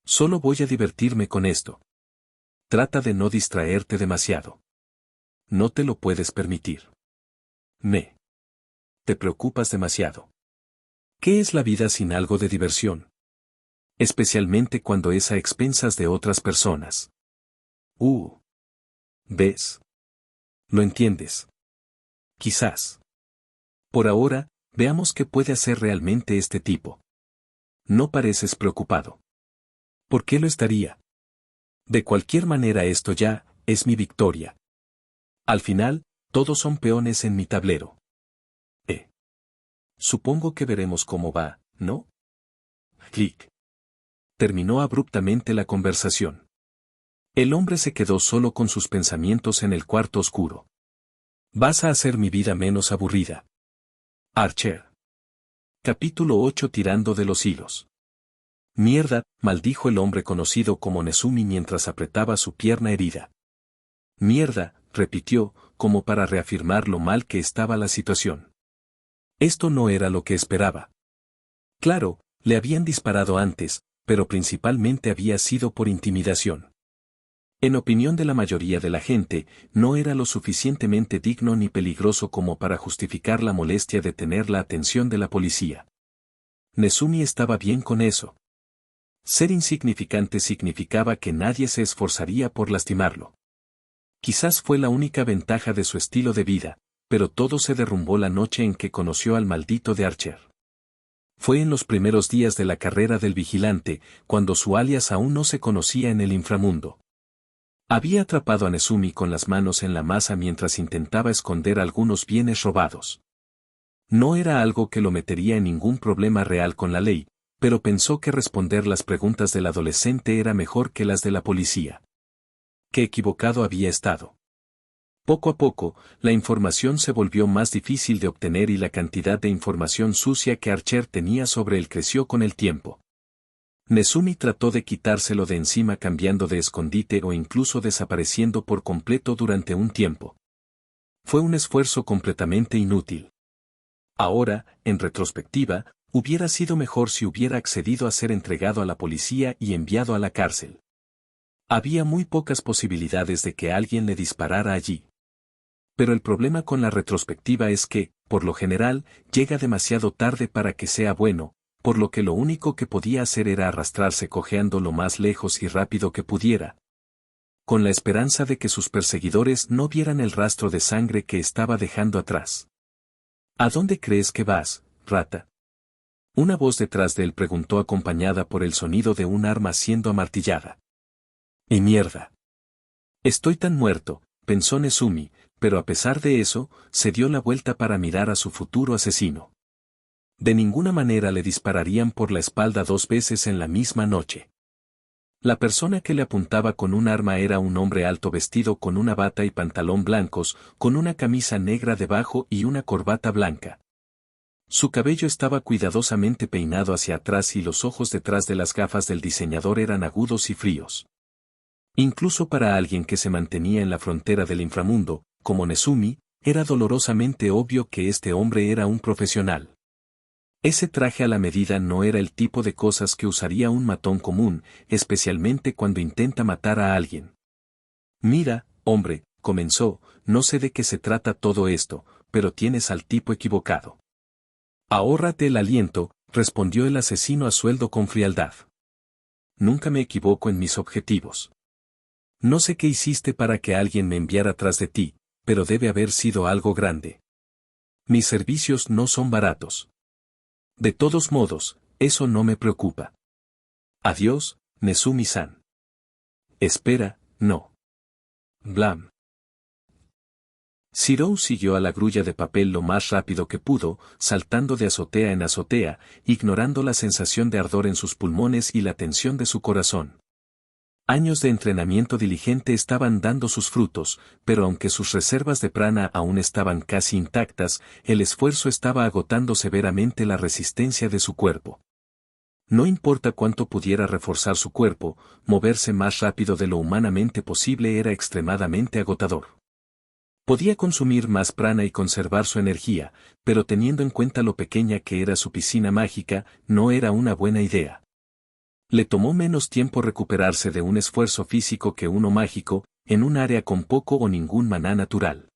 Solo voy a divertirme con esto. Trata de no distraerte demasiado. No te lo puedes permitir. Te preocupas demasiado. ¿Qué es la vida sin algo de diversión? Especialmente cuando es a expensas de otras personas. ¿Ves? ¿Lo entiendes? Quizás. Por ahora, veamos qué puede hacer realmente este tipo. No pareces preocupado. ¿Por qué lo estaría? De cualquier manera esto ya, es mi victoria. Al final, todos son peones en mi tablero. Supongo que veremos cómo va, ¿no? Clic. Terminó abruptamente la conversación. El hombre se quedó solo con sus pensamientos en el cuarto oscuro. Vas a hacer mi vida menos aburrida. Archer. Capítulo 8 Tirando de los hilos. Mierda, maldijo el hombre conocido como Nezumi mientras apretaba su pierna herida. Mierda, repitió, como para reafirmar lo mal que estaba la situación. Esto no era lo que esperaba. Claro, le habían disparado antes, pero principalmente había sido por intimidación. En opinión de la mayoría de la gente, no era lo suficientemente digno ni peligroso como para justificar la molestia de tener la atención de la policía. Nezumi estaba bien con eso. Ser insignificante significaba que nadie se esforzaría por lastimarlo. Quizás fue la única ventaja de su estilo de vida, pero todo se derrumbó la noche en que conoció al maldito de Archer. Fue en los primeros días de la carrera del vigilante, cuando su alias aún no se conocía en el inframundo. Había atrapado a Nezumi con las manos en la masa mientras intentaba esconder algunos bienes robados. No era algo que lo metería en ningún problema real con la ley, pero pensó que responder las preguntas del adolescente era mejor que las de la policía. Qué equivocado había estado. Poco a poco, la información se volvió más difícil de obtener y la cantidad de información sucia que Archer tenía sobre él creció con el tiempo. Nezumi trató de quitárselo de encima cambiando de escondite o incluso desapareciendo por completo durante un tiempo. Fue un esfuerzo completamente inútil. Ahora, en retrospectiva, hubiera sido mejor si hubiera accedido a ser entregado a la policía y enviado a la cárcel. Había muy pocas posibilidades de que alguien le disparara allí. Pero el problema con la retrospectiva es que, por lo general, llega demasiado tarde para que sea bueno, por lo que lo único que podía hacer era arrastrarse cojeando lo más lejos y rápido que pudiera, con la esperanza de que sus perseguidores no vieran el rastro de sangre que estaba dejando atrás. ¿A dónde crees que vas, rata? Una voz detrás de él preguntó acompañada por el sonido de un arma siendo amartillada. ¡Y mierda! Estoy tan muerto, pensó Nezumi, pero a pesar de eso, se dio la vuelta para mirar a su futuro asesino. De ninguna manera le dispararían por la espalda 2 veces en la misma noche. La persona que le apuntaba con un arma era un hombre alto vestido con una bata y pantalón blancos, con una camisa negra debajo y una corbata blanca. Su cabello estaba cuidadosamente peinado hacia atrás y los ojos detrás de las gafas del diseñador eran agudos y fríos. Incluso para alguien que se mantenía en la frontera del inframundo, como Nezumi, era dolorosamente obvio que este hombre era un profesional. Ese traje a la medida no era el tipo de cosas que usaría un matón común, especialmente cuando intenta matar a alguien. Mira, hombre, comenzó, no sé de qué se trata todo esto, pero tienes al tipo equivocado. Ahórrate el aliento, respondió el asesino a sueldo con frialdad. Nunca me equivoco en mis objetivos. No sé qué hiciste para que alguien me enviara tras de ti, pero debe haber sido algo grande. Mis servicios no son baratos. De todos modos, eso no me preocupa. Adiós, Nezumi-san. Espera, no. Blam. Zirou siguió a la grulla de papel lo más rápido que pudo, saltando de azotea en azotea, ignorando la sensación de ardor en sus pulmones y la tensión de su corazón. Años de entrenamiento diligente estaban dando sus frutos, pero aunque sus reservas de prana aún estaban casi intactas, el esfuerzo estaba agotando severamente la resistencia de su cuerpo. No importa cuánto pudiera reforzar su cuerpo, moverse más rápido de lo humanamente posible era extremadamente agotador. Podía consumir más prana y conservar su energía, pero teniendo en cuenta lo pequeña que era su piscina mágica, no era una buena idea. Le tomó menos tiempo recuperarse de un esfuerzo físico que uno mágico, en un área con poco o ningún maná natural.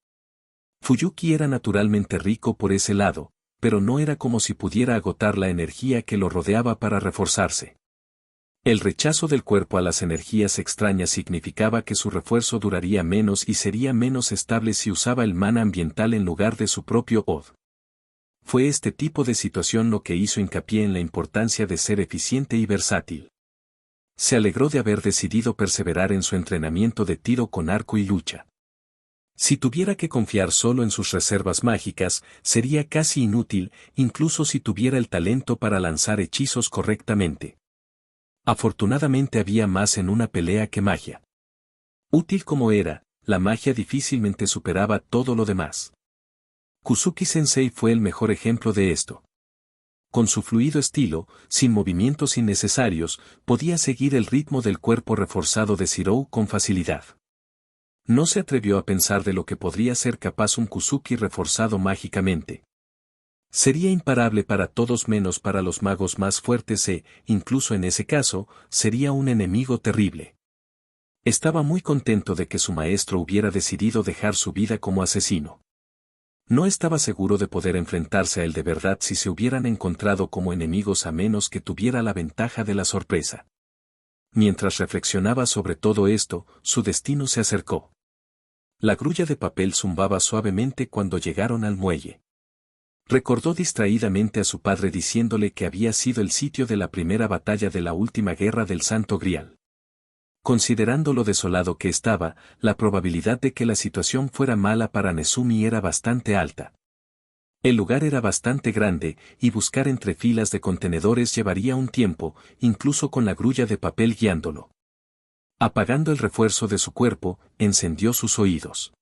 Fuyuki era naturalmente rico por ese lado, pero no era como si pudiera agotar la energía que lo rodeaba para reforzarse. El rechazo del cuerpo a las energías extrañas significaba que su refuerzo duraría menos y sería menos estable si usaba el mana ambiental en lugar de su propio Od. Fue este tipo de situación lo que hizo hincapié en la importancia de ser eficiente y versátil. Se alegró de haber decidido perseverar en su entrenamiento de tiro con arco y lucha. Si tuviera que confiar solo en sus reservas mágicas, sería casi inútil, incluso si tuviera el talento para lanzar hechizos correctamente. Afortunadamente había más en una pelea que magia. Útil como era, la magia difícilmente superaba todo lo demás. Kuzuki-sensei fue el mejor ejemplo de esto. Con su fluido estilo, sin movimientos innecesarios, podía seguir el ritmo del cuerpo reforzado de Shirou con facilidad. No se atrevió a pensar de lo que podría ser capaz un Kuzuki reforzado mágicamente. Sería imparable para todos menos para los magos más fuertes e, incluso en ese caso, sería un enemigo terrible. Estaba muy contento de que su maestro hubiera decidido dejar su vida como asesino. No estaba seguro de poder enfrentarse a él de verdad si se hubieran encontrado como enemigos a menos que tuviera la ventaja de la sorpresa. Mientras reflexionaba sobre todo esto, su destino se acercó. La grulla de papel zumbaba suavemente cuando llegaron al muelle. Recordó distraídamente a su padre diciéndole que había sido el sitio de la primera batalla de la última guerra del Santo Grial. Considerando lo desolado que estaba, la probabilidad de que la situación fuera mala para Nezumi era bastante alta. El lugar era bastante grande, y buscar entre filas de contenedores llevaría un tiempo, incluso con la grulla de papel guiándolo. Apagando el refuerzo de su cuerpo, encendió sus oídos.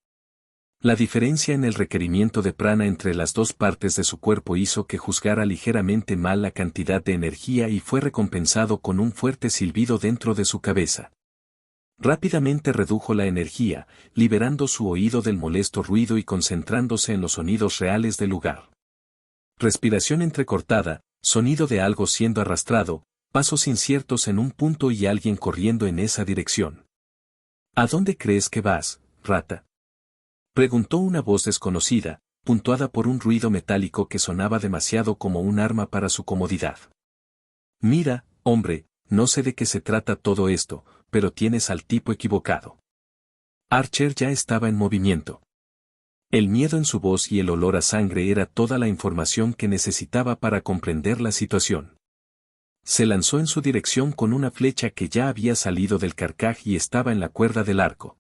La diferencia en el requerimiento de prana entre las dos partes de su cuerpo hizo que juzgara ligeramente mal la cantidad de energía y fue recompensado con un fuerte silbido dentro de su cabeza. Rápidamente redujo la energía, liberando su oído del molesto ruido y concentrándose en los sonidos reales del lugar. Respiración entrecortada, sonido de algo siendo arrastrado, pasos inciertos en un punto y alguien corriendo en esa dirección. ¿A dónde crees que vas, rata? Preguntó una voz desconocida, puntuada por un ruido metálico que sonaba demasiado como un arma para su comodidad. Mira, hombre, no sé de qué se trata todo esto, pero tienes al tipo equivocado. Archer ya estaba en movimiento. El miedo en su voz y el olor a sangre era toda la información que necesitaba para comprender la situación. Se lanzó en su dirección con una flecha que ya había salido del carcaj y estaba en la cuerda del arco.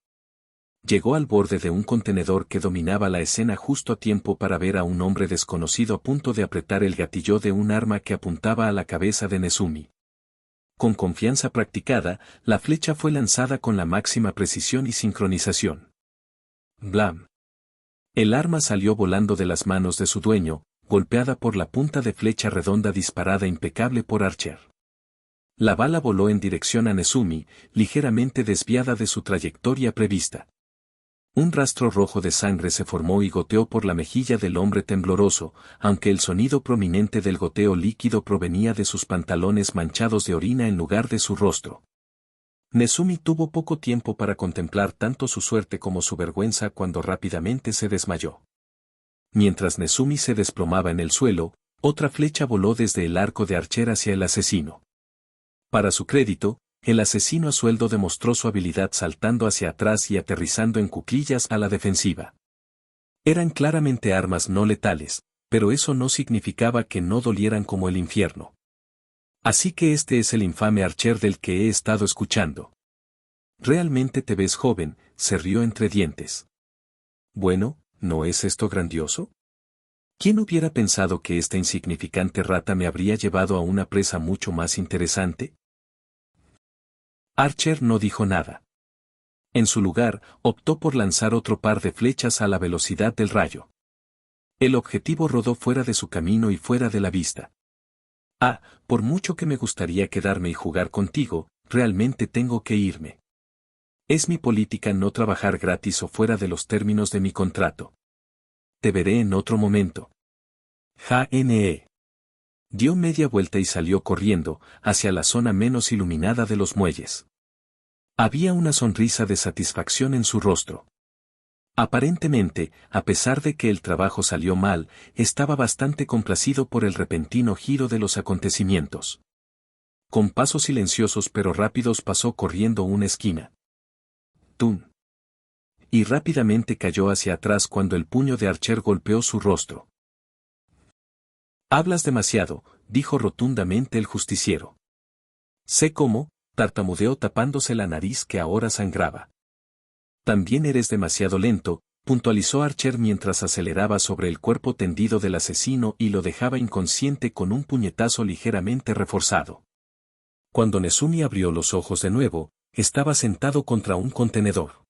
Llegó al borde de un contenedor que dominaba la escena justo a tiempo para ver a un hombre desconocido a punto de apretar el gatillo de un arma que apuntaba a la cabeza de Nezumi. Con confianza practicada, la flecha fue lanzada con la máxima precisión y sincronización. Blam. El arma salió volando de las manos de su dueño, golpeada por la punta de flecha redonda disparada impecable por Archer. La bala voló en dirección a Nezumi, ligeramente desviada de su trayectoria prevista. Un rastro rojo de sangre se formó y goteó por la mejilla del hombre tembloroso, aunque el sonido prominente del goteo líquido provenía de sus pantalones manchados de orina en lugar de su rostro. Nezumi tuvo poco tiempo para contemplar tanto su suerte como su vergüenza cuando rápidamente se desmayó. Mientras Nezumi se desplomaba en el suelo, otra flecha voló desde el arco de Archer hacia el asesino. Para su crédito, el asesino a sueldo demostró su habilidad saltando hacia atrás y aterrizando en cuclillas a la defensiva. Eran claramente armas no letales, pero eso no significaba que no dolieran como el infierno. Así que este es el infame Archer del que he estado escuchando. Realmente te ves joven, se rió entre dientes. Bueno, ¿no es esto grandioso? ¿Quién hubiera pensado que esta insignificante rata me habría llevado a una presa mucho más interesante? Archer no dijo nada. En su lugar, optó por lanzar otro par de flechas a la velocidad del rayo. El objetivo rodó fuera de su camino y fuera de la vista. Ah, por mucho que me gustaría quedarme y jugar contigo, realmente tengo que irme. Es mi política no trabajar gratis o fuera de los términos de mi contrato. Te veré en otro momento. Jane. Dio media vuelta y salió corriendo, hacia la zona menos iluminada de los muelles. Había una sonrisa de satisfacción en su rostro. Aparentemente, a pesar de que el trabajo salió mal, estaba bastante complacido por el repentino giro de los acontecimientos. Con pasos silenciosos pero rápidos pasó corriendo una esquina. ¡Tun! Y rápidamente cayó hacia atrás cuando el puño de Archer golpeó su rostro. Hablas demasiado, dijo rotundamente el justiciero. Sé cómo, tartamudeó tapándose la nariz que ahora sangraba. También eres demasiado lento, puntualizó Archer mientras aceleraba sobre el cuerpo tendido del asesino y lo dejaba inconsciente con un puñetazo ligeramente reforzado. Cuando Nezumi abrió los ojos de nuevo, estaba sentado contra un contenedor.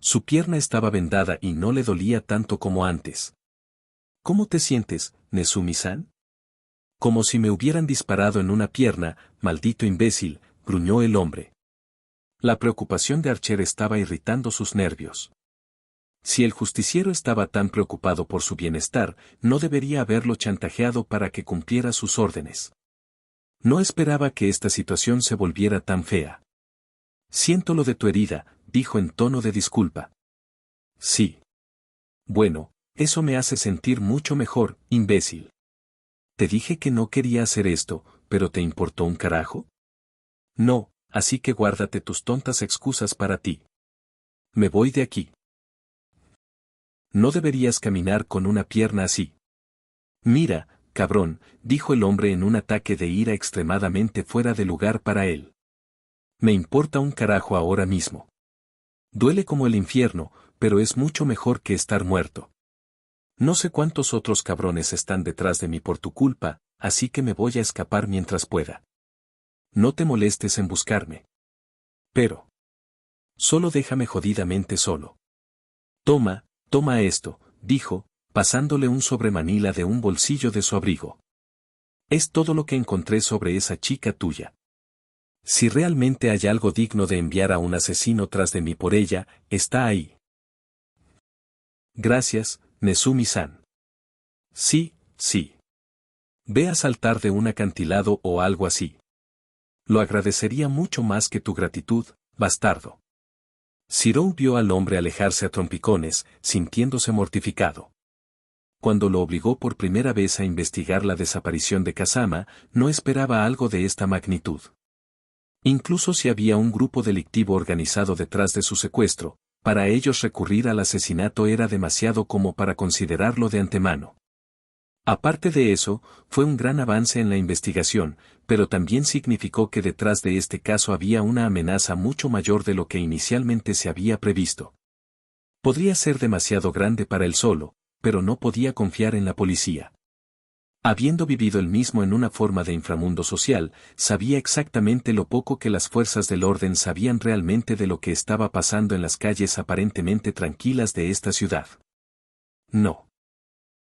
Su pierna estaba vendada y no le dolía tanto como antes. ¿Cómo te sientes, Nezumi-san? Como si me hubieran disparado en una pierna, maldito imbécil, gruñó el hombre. La preocupación de Archer estaba irritando sus nervios. Si el justiciero estaba tan preocupado por su bienestar, no debería haberlo chantajeado para que cumpliera sus órdenes. No esperaba que esta situación se volviera tan fea. Siento lo de tu herida, dijo en tono de disculpa. Sí. Bueno, eso me hace sentir mucho mejor, imbécil. Te dije que no quería hacer esto, pero ¿te importó un carajo? No, así que guárdate tus tontas excusas para ti. Me voy de aquí. No deberías caminar con una pierna así. Mira, cabrón, dijo el hombre en un ataque de ira extremadamente fuera de lugar para él. Me importa un carajo ahora mismo. Duele como el infierno, pero es mucho mejor que estar muerto. No sé cuántos otros cabrones están detrás de mí por tu culpa, así que me voy a escapar mientras pueda. No te molestes en buscarme. Pero. Solo déjame jodidamente solo. Toma esto, dijo, pasándole un sobremanila de un bolsillo de su abrigo. Es todo lo que encontré sobre esa chica tuya. Si realmente hay algo digno de enviar a un asesino tras de mí por ella, está ahí. Gracias, Nezumi-san. Sí, sí. Ve a saltar de un acantilado o algo así. Lo agradecería mucho más que tu gratitud, bastardo. Shirou vio al hombre alejarse a trompicones, sintiéndose mortificado. Cuando lo obligó por primera vez a investigar la desaparición de Kazama, no esperaba algo de esta magnitud. Incluso si había un grupo delictivo organizado detrás de su secuestro, para ellos recurrir al asesinato era demasiado como para considerarlo de antemano. Aparte de eso, fue un gran avance en la investigación, pero también significó que detrás de este caso había una amenaza mucho mayor de lo que inicialmente se había previsto. Podría ser demasiado grande para él solo, pero no podía confiar en la policía. Habiendo vivido él mismo en una forma de inframundo social, sabía exactamente lo poco que las fuerzas del orden sabían realmente de lo que estaba pasando en las calles aparentemente tranquilas de esta ciudad. No.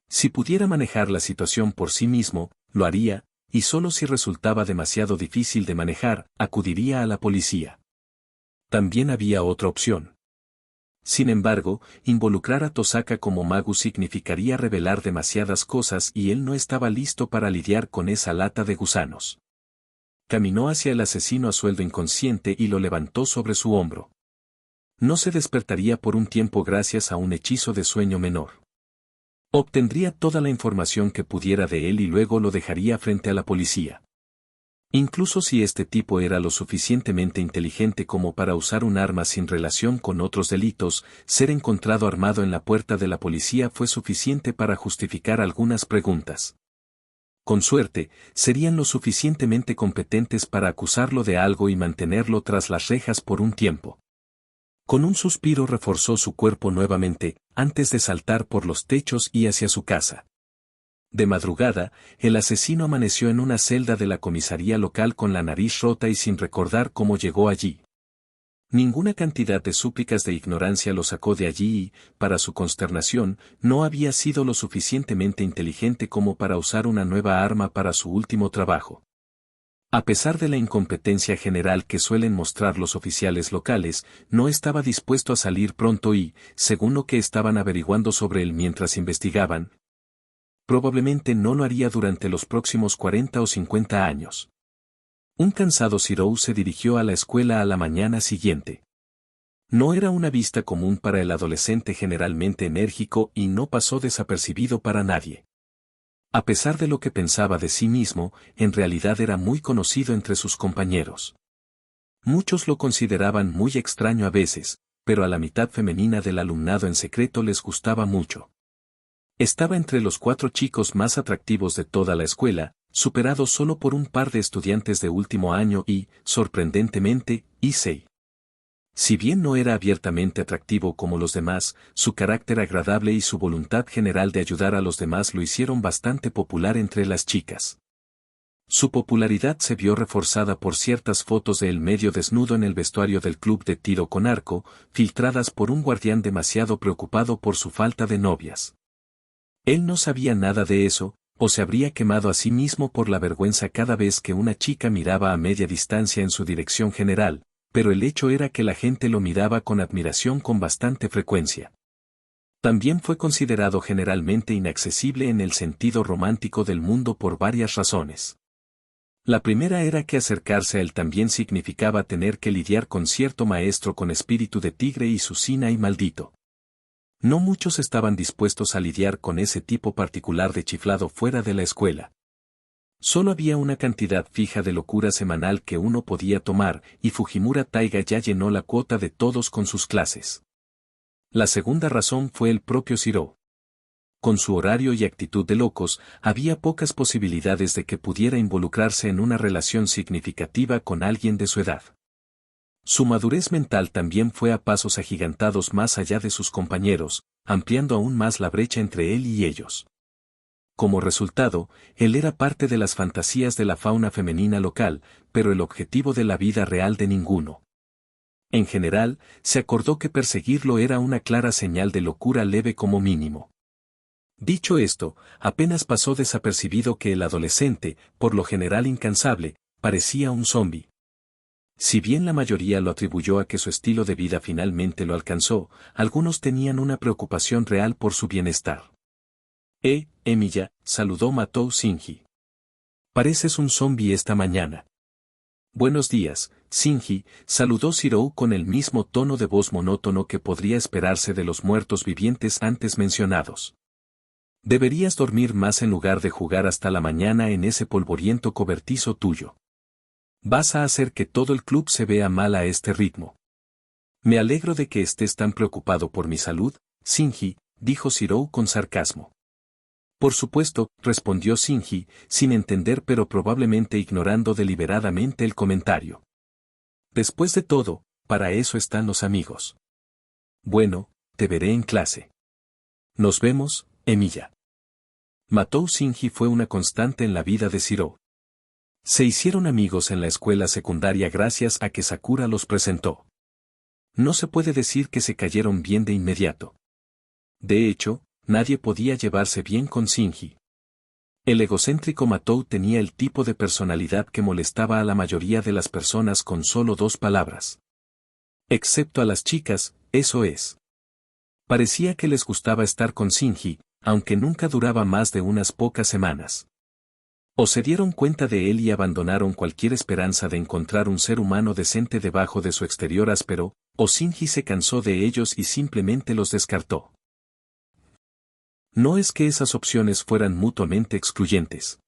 Si pudiera manejar la situación por sí mismo, lo haría, y solo si resultaba demasiado difícil de manejar, acudiría a la policía. También había otra opción. Sin embargo, involucrar a Tosaka como Magu significaría revelar demasiadas cosas y él no estaba listo para lidiar con esa lata de gusanos. Caminó hacia el asesino a sueldo inconsciente y lo levantó sobre su hombro. No se despertaría por un tiempo gracias a un hechizo de sueño menor. Obtendría toda la información que pudiera de él y luego lo dejaría frente a la policía. Incluso si este tipo era lo suficientemente inteligente como para usar un arma sin relación con otros delitos, ser encontrado armado en la puerta de la policía fue suficiente para justificar algunas preguntas. Con suerte, serían lo suficientemente competentes para acusarlo de algo y mantenerlo tras las rejas por un tiempo. Con un suspiro reforzó su cuerpo nuevamente, antes de saltar por los techos y hacia su casa. De madrugada, el asesino amaneció en una celda de la comisaría local con la nariz rota y sin recordar cómo llegó allí. Ninguna cantidad de súplicas de ignorancia lo sacó de allí y, para su consternación, no había sido lo suficientemente inteligente como para usar una nueva arma para su último trabajo. A pesar de la incompetencia general que suelen mostrar los oficiales locales, no estaba dispuesto a salir pronto y, según lo que estaban averiguando sobre él mientras investigaban, probablemente no lo haría durante los próximos 40 o 50 años. Un cansado Zirou se dirigió a la escuela a la mañana siguiente. No era una vista común para el adolescente generalmente enérgico y no pasó desapercibido para nadie. A pesar de lo que pensaba de sí mismo, en realidad era muy conocido entre sus compañeros. Muchos lo consideraban muy extraño a veces, pero a la mitad femenina del alumnado en secreto les gustaba mucho. Estaba entre los 4 chicos más atractivos de toda la escuela, superado solo por un par de estudiantes de último año y, sorprendentemente, Issei. Si bien no era abiertamente atractivo como los demás, su carácter agradable y su voluntad general de ayudar a los demás lo hicieron bastante popular entre las chicas. Su popularidad se vio reforzada por ciertas fotos de él medio desnudo en el vestuario del club de tiro con arco, filtradas por un guardián demasiado preocupado por su falta de novias. Él no sabía nada de eso, o se habría quemado a sí mismo por la vergüenza cada vez que una chica miraba a media distancia en su dirección general, pero el hecho era que la gente lo miraba con admiración con bastante frecuencia. También fue considerado generalmente inaccesible en el sentido romántico del mundo por varias razones. La primera era que acercarse a él también significaba tener que lidiar con cierto maestro con espíritu de tigre y su sina y maldito. No muchos estaban dispuestos a lidiar con ese tipo particular de chiflado fuera de la escuela. Solo había una cantidad fija de locura semanal que uno podía tomar, y Fujimura Taiga ya llenó la cuota de todos con sus clases. La segunda razón fue el propio Zirou. Con su horario y actitud de locos, había pocas posibilidades de que pudiera involucrarse en una relación significativa con alguien de su edad. Su madurez mental también fue a pasos agigantados más allá de sus compañeros, ampliando aún más la brecha entre él y ellos. Como resultado, él era parte de las fantasías de la fauna femenina local, pero el objetivo de la vida real de ninguno. En general, se acordó que perseguirlo era una clara señal de locura leve como mínimo. Dicho esto, apenas pasó desapercibido que el adolescente, por lo general incansable, parecía un zombi. Si bien la mayoría lo atribuyó a que su estilo de vida finalmente lo alcanzó, algunos tenían una preocupación real por su bienestar. Emiya, saludó Matou Shinji. Pareces un zombi esta mañana. Buenos días, Shinji, saludó Zirou con el mismo tono de voz monótono que podría esperarse de los muertos vivientes antes mencionados. Deberías dormir más en lugar de jugar hasta la mañana en ese polvoriento cobertizo tuyo. Vas a hacer que todo el club se vea mal a este ritmo. Me alegro de que estés tan preocupado por mi salud, Shinji, dijo Zirou con sarcasmo. Por supuesto, respondió Shinji, sin entender pero probablemente ignorando deliberadamente el comentario. Después de todo, para eso están los amigos. Bueno, te veré en clase. Nos vemos, Emiya. Matou Shinji fue una constante en la vida de Zirou. Se hicieron amigos en la escuela secundaria gracias a que Sakura los presentó. No se puede decir que se cayeron bien de inmediato. De hecho, nadie podía llevarse bien con Shinji. El egocéntrico Matou tenía el tipo de personalidad que molestaba a la mayoría de las personas con solo 2 palabras. Excepto a las chicas, eso es. Parecía que les gustaba estar con Shinji, aunque nunca duraba más de unas pocas semanas. O se dieron cuenta de él y abandonaron cualquier esperanza de encontrar un ser humano decente debajo de su exterior áspero, o Shinji se cansó de ellos y simplemente los descartó. No es que esas opciones fueran mutuamente excluyentes.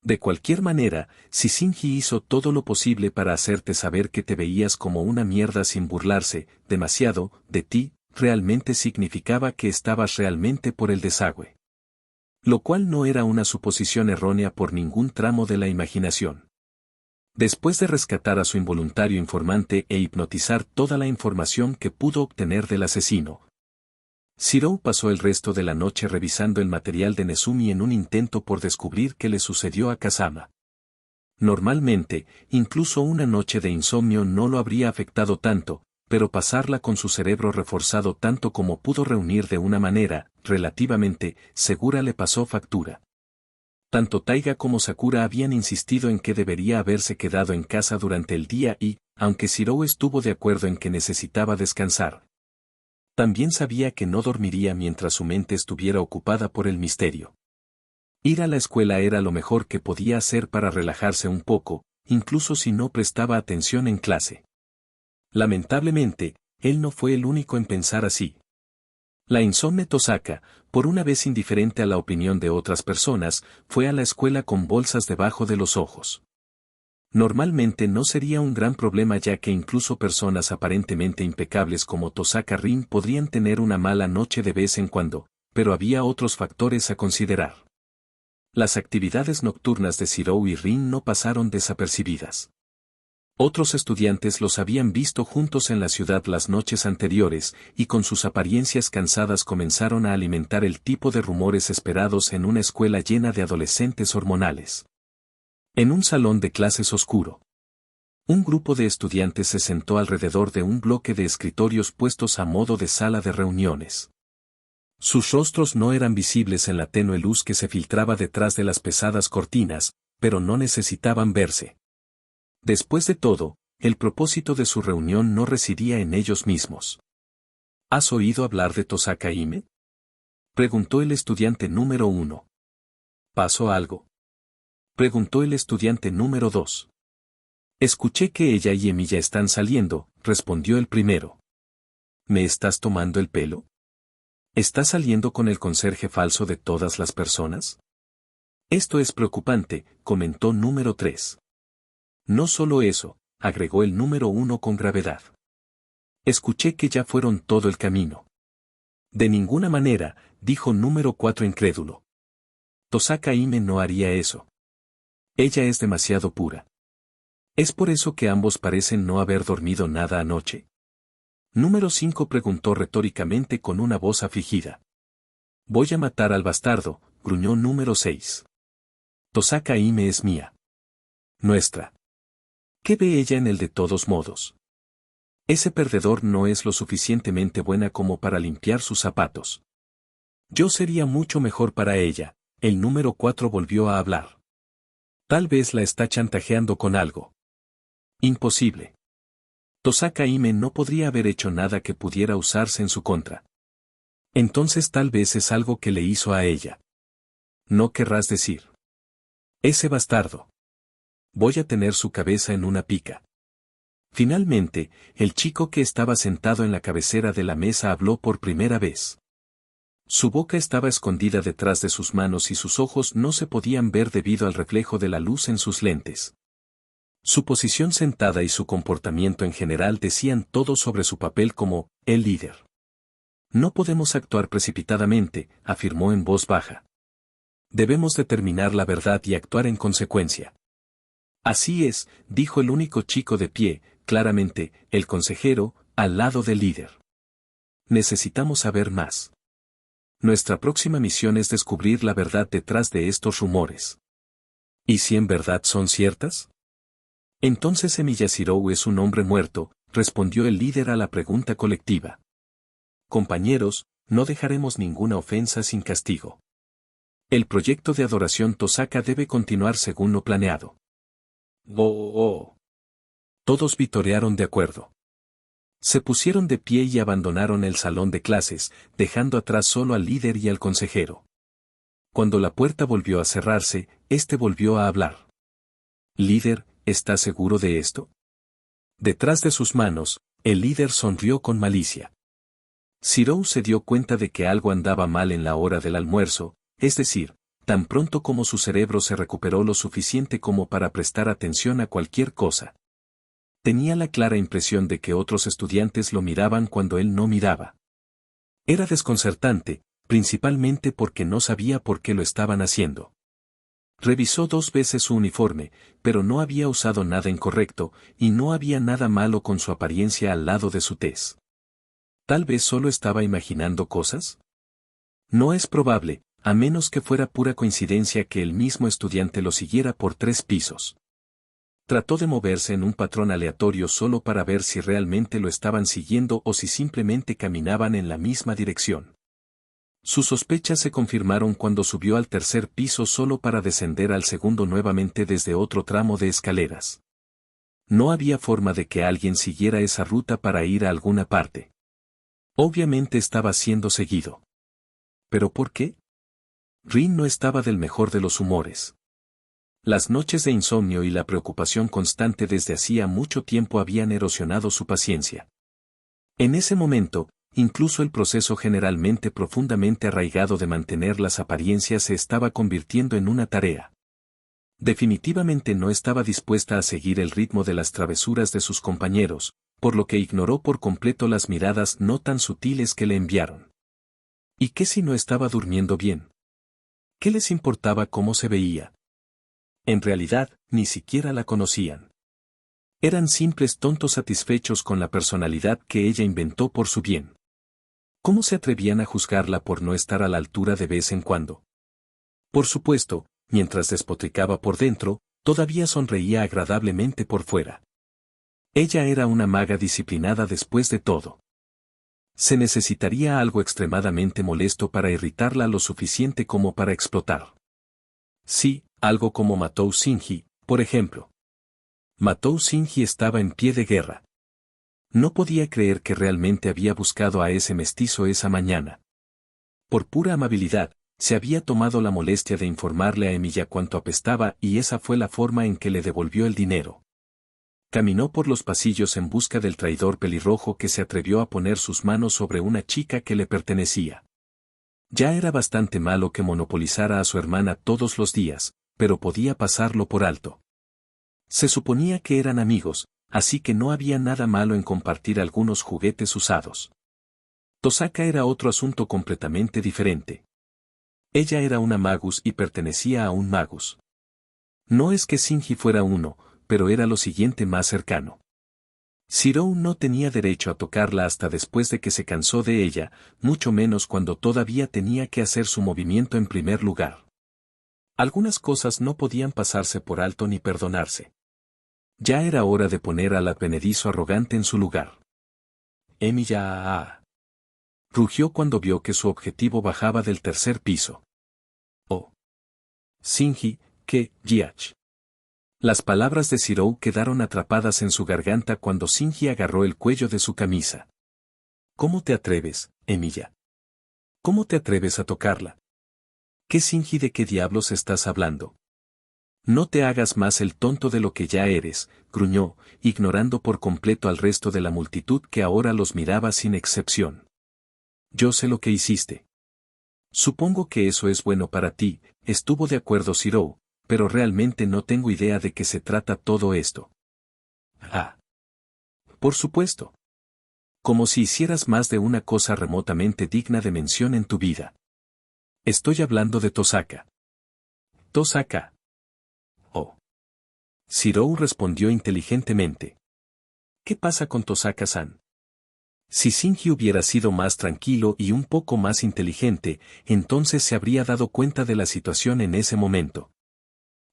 De cualquier manera, si Shinji hizo todo lo posible para hacerte saber que te veías como una mierda sin burlarse demasiado de ti, realmente significaba que estabas realmente por el desagüe. Lo cual no era una suposición errónea por ningún tramo de la imaginación. Después de rescatar a su involuntario informante e hipnotizar toda la información que pudo obtener del asesino, Zirou pasó el resto de la noche revisando el material de Nezumi en un intento por descubrir qué le sucedió a Kazama. Normalmente, incluso una noche de insomnio no lo habría afectado tanto, pero pasarla con su cerebro reforzado tanto como pudo reunir de una manera, relativamente, segura le pasó factura. Tanto Taiga como Sakura habían insistido en que debería haberse quedado en casa durante el día y, aunque Shirou estuvo de acuerdo en que necesitaba descansar, también sabía que no dormiría mientras su mente estuviera ocupada por el misterio. Ir a la escuela era lo mejor que podía hacer para relajarse un poco, incluso si no prestaba atención en clase. Lamentablemente, él no fue el único en pensar así. La insomne Tosaka, por una vez indiferente a la opinión de otras personas, fue a la escuela con bolsas debajo de los ojos. Normalmente no sería un gran problema ya que incluso personas aparentemente impecables como Tosaka Rin podrían tener una mala noche de vez en cuando, pero había otros factores a considerar. Las actividades nocturnas de Shirou y Rin no pasaron desapercibidas. Otros estudiantes los habían visto juntos en la ciudad las noches anteriores, y con sus apariencias cansadas comenzaron a alimentar el tipo de rumores esperados en una escuela llena de adolescentes hormonales. En un salón de clases oscuro, un grupo de estudiantes se sentó alrededor de un bloque de escritorios puestos a modo de sala de reuniones. Sus rostros no eran visibles en la tenue luz que se filtraba detrás de las pesadas cortinas, pero no necesitaban verse. Después de todo, el propósito de su reunión no residía en ellos mismos. ¿Has oído hablar de Tosaka Hime? Preguntó el estudiante número 1. ¿Pasó algo? Preguntó el estudiante número 2. Escuché que ella y Emilia están saliendo, respondió el primero. ¿Me estás tomando el pelo? ¿Estás saliendo con el conserje falso de todas las personas? Esto es preocupante, comentó número 3. No solo eso, agregó el número 1 con gravedad. Escuché que ya fueron todo el camino. De ninguna manera, dijo número 4 incrédulo. Tosaka Hime no haría eso. Ella es demasiado pura. ¿Es por eso que ambos parecen no haber dormido nada anoche? Número 5 preguntó retóricamente con una voz afligida. Voy a matar al bastardo, gruñó número 6. Tosaka Hime es mía. Nuestra. ¿Qué ve ella en él de todos modos? Ese perdedor no es lo suficientemente buena como para limpiar sus zapatos. Yo sería mucho mejor para ella, el número 4 volvió a hablar. Tal vez la está chantajeando con algo. Imposible. Tosaka Hime no podría haber hecho nada que pudiera usarse en su contra. Entonces tal vez es algo que le hizo a ella. No querrás decir. Ese bastardo. Voy a tener su cabeza en una pica. Finalmente, el chico que estaba sentado en la cabecera de la mesa habló por primera vez. Su boca estaba escondida detrás de sus manos y sus ojos no se podían ver debido al reflejo de la luz en sus lentes. Su posición sentada y su comportamiento en general decían todo sobre su papel como el líder. No podemos actuar precipitadamente, afirmó en voz baja. Debemos determinar la verdad y actuar en consecuencia. Así es, dijo el único chico de pie, claramente, el consejero, al lado del líder. Necesitamos saber más. Nuestra próxima misión es descubrir la verdad detrás de estos rumores. ¿Y si en verdad son ciertas? Entonces Emiya Shirou es un hombre muerto, respondió el líder a la pregunta colectiva. Compañeros, no dejaremos ninguna ofensa sin castigo. El proyecto de adoración Tosaka debe continuar según lo planeado. Oh. Todos vitorearon de acuerdo. Se pusieron de pie y abandonaron el salón de clases, dejando atrás solo al líder y al consejero. Cuando la puerta volvió a cerrarse, este volvió a hablar. Líder, ¿estás seguro de esto? Detrás de sus manos, el líder sonrió con malicia. Shirou se dio cuenta de que algo andaba mal en la hora del almuerzo, es decir, tan pronto como su cerebro se recuperó lo suficiente como para prestar atención a cualquier cosa. Tenía la clara impresión de que otros estudiantes lo miraban cuando él no miraba. Era desconcertante, principalmente porque no sabía por qué lo estaban haciendo. Revisó 2 veces su uniforme, pero no había usado nada incorrecto, y no había nada malo con su apariencia al lado de su tez. ¿Tal vez solo estaba imaginando cosas? No es probable, a menos que fuera pura coincidencia que el mismo estudiante lo siguiera por 3 pisos. Trató de moverse en un patrón aleatorio solo para ver si realmente lo estaban siguiendo o si simplemente caminaban en la misma dirección. Sus sospechas se confirmaron cuando subió al tercer piso solo para descender al segundo nuevamente desde otro tramo de escaleras. No había forma de que alguien siguiera esa ruta para ir a alguna parte. Obviamente estaba siendo seguido. ¿Pero por qué? Rin no estaba del mejor de los humores. Las noches de insomnio y la preocupación constante desde hacía mucho tiempo habían erosionado su paciencia. En ese momento, incluso el proceso generalmente profundamente arraigado de mantener las apariencias se estaba convirtiendo en una tarea. Definitivamente no estaba dispuesta a seguir el ritmo de las travesuras de sus compañeros, por lo que ignoró por completo las miradas no tan sutiles que le enviaron. ¿Y qué si no estaba durmiendo bien? ¿Qué les importaba cómo se veía? En realidad, ni siquiera la conocían. Eran simples tontos satisfechos con la personalidad que ella inventó por su bien. ¿Cómo se atrevían a juzgarla por no estar a la altura de vez en cuando? Por supuesto, mientras despotricaba por dentro, todavía sonreía agradablemente por fuera. Ella era una maga disciplinada después de todo. Se necesitaría algo extremadamente molesto para irritarla lo suficiente como para explotar. Sí, algo como Matou Shinji, por ejemplo. Matou Shinji estaba en pie de guerra. No podía creer que realmente había buscado a ese mestizo esa mañana. Por pura amabilidad, se había tomado la molestia de informarle a Emilia cuánto apestaba y esa fue la forma en que le devolvió el dinero. Caminó por los pasillos en busca del traidor pelirrojo que se atrevió a poner sus manos sobre una chica que le pertenecía. Ya era bastante malo que monopolizara a su hermana todos los días, pero podía pasarlo por alto. Se suponía que eran amigos, así que no había nada malo en compartir algunos juguetes usados. Tosaka era otro asunto completamente diferente. Ella era una magus y pertenecía a un magus. No es que Shinji fuera uno, pero era lo siguiente más cercano. Shirou no tenía derecho a tocarla hasta después de que se cansó de ella, mucho menos cuando todavía tenía que hacer su movimiento en primer lugar. Algunas cosas no podían pasarse por alto ni perdonarse. Ya era hora de poner al advenedizo arrogante en su lugar. Emilia rugió cuando vio que su objetivo bajaba del tercer piso. Oh. Shinji, ¿qué, Jiach? Las palabras de Shirou quedaron atrapadas en su garganta cuando Shinji agarró el cuello de su camisa. ¿Cómo te atreves, Emilia? ¿Cómo te atreves a tocarla? ¿Qué Shinji de qué diablos estás hablando? No te hagas más el tonto de lo que ya eres, gruñó, ignorando por completo al resto de la multitud que ahora los miraba sin excepción. Yo sé lo que hiciste. Supongo que eso es bueno para ti, estuvo de acuerdo Shirou, pero realmente no tengo idea de qué se trata todo esto. Ah. Por supuesto. Como si hicieras más de una cosa remotamente digna de mención en tu vida. Estoy hablando de Tosaka. Tosaka. Oh. Shirou respondió inteligentemente. ¿Qué pasa con Tosaka-san? Si Shinji hubiera sido más tranquilo y un poco más inteligente, entonces se habría dado cuenta de la situación en ese momento.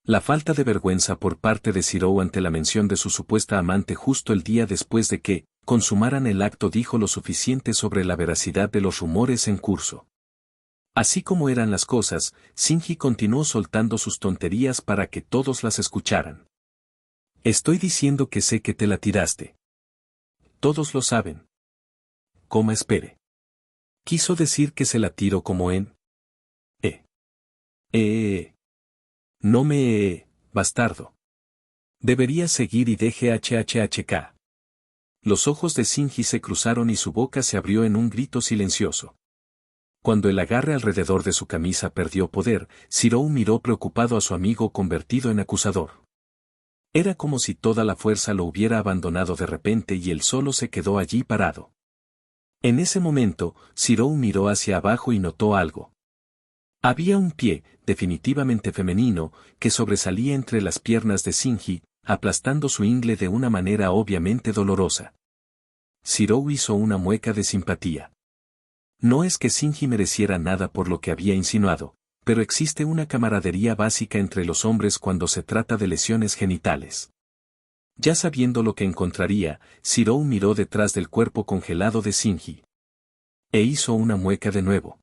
La falta de vergüenza por parte de Shirou ante la mención de su supuesta amante justo el día después de que consumaran el acto dijo lo suficiente sobre la veracidad de los rumores en curso. Así como eran las cosas, Shinji continuó soltando sus tonterías para que todos las escucharan. Estoy diciendo que sé que te la tiraste. Todos lo saben. Coma espere. Quiso decir que se la tiró como en... No me... bastardo. Debería seguir y deje hhhk. Los ojos de Shinji se cruzaron y su boca se abrió en un grito silencioso. Cuando el agarre alrededor de su camisa perdió poder, Shirou miró preocupado a su amigo convertido en acusador. Era como si toda la fuerza lo hubiera abandonado de repente y él solo se quedó allí parado. En ese momento, Shirou miró hacia abajo y notó algo. Había un pie, definitivamente femenino, que sobresalía entre las piernas de Shinji, aplastando su ingle de una manera obviamente dolorosa. Shirou hizo una mueca de simpatía. No es que Shinji mereciera nada por lo que había insinuado, pero existe una camaradería básica entre los hombres cuando se trata de lesiones genitales. Ya sabiendo lo que encontraría, Shirou miró detrás del cuerpo congelado de Shinji. E hizo una mueca de nuevo.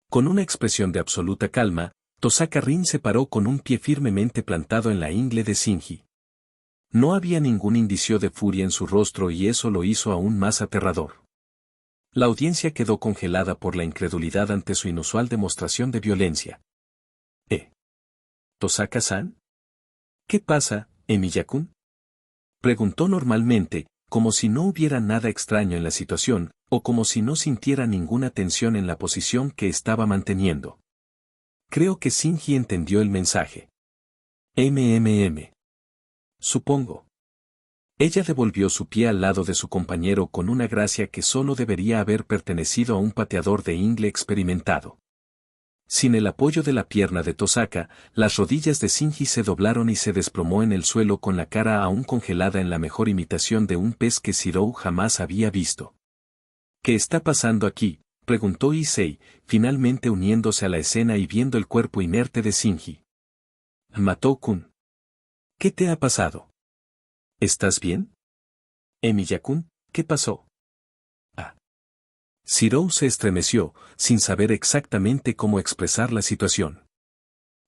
Con una expresión de absoluta calma, Tosaka Rin se paró con un pie firmemente plantado en la ingle de Shinji. No había ningún indicio de furia en su rostro y eso lo hizo aún más aterrador. La audiencia quedó congelada por la incredulidad ante su inusual demostración de violencia. ¿Tosaka-san? ¿Qué pasa, Emiya-kun? Preguntó normalmente, como si no hubiera nada extraño en la situación, o como si no sintiera ninguna tensión en la posición que estaba manteniendo. Creo que Shinji entendió el mensaje. Supongo. Ella devolvió su pie al lado de su compañero con una gracia que solo debería haber pertenecido a un pateador de ingle experimentado. Sin el apoyo de la pierna de Tosaka, las rodillas de Shinji se doblaron y se desplomó en el suelo con la cara aún congelada en la mejor imitación de un pez que Shirou jamás había visto. ¿Qué está pasando aquí?, preguntó Issei, finalmente uniéndose a la escena y viendo el cuerpo inerte de Shinji. Matou-kun. ¿Qué te ha pasado? ¿Estás bien? Emiya-kun, ¿qué pasó? Shirou se estremeció, sin saber exactamente cómo expresar la situación.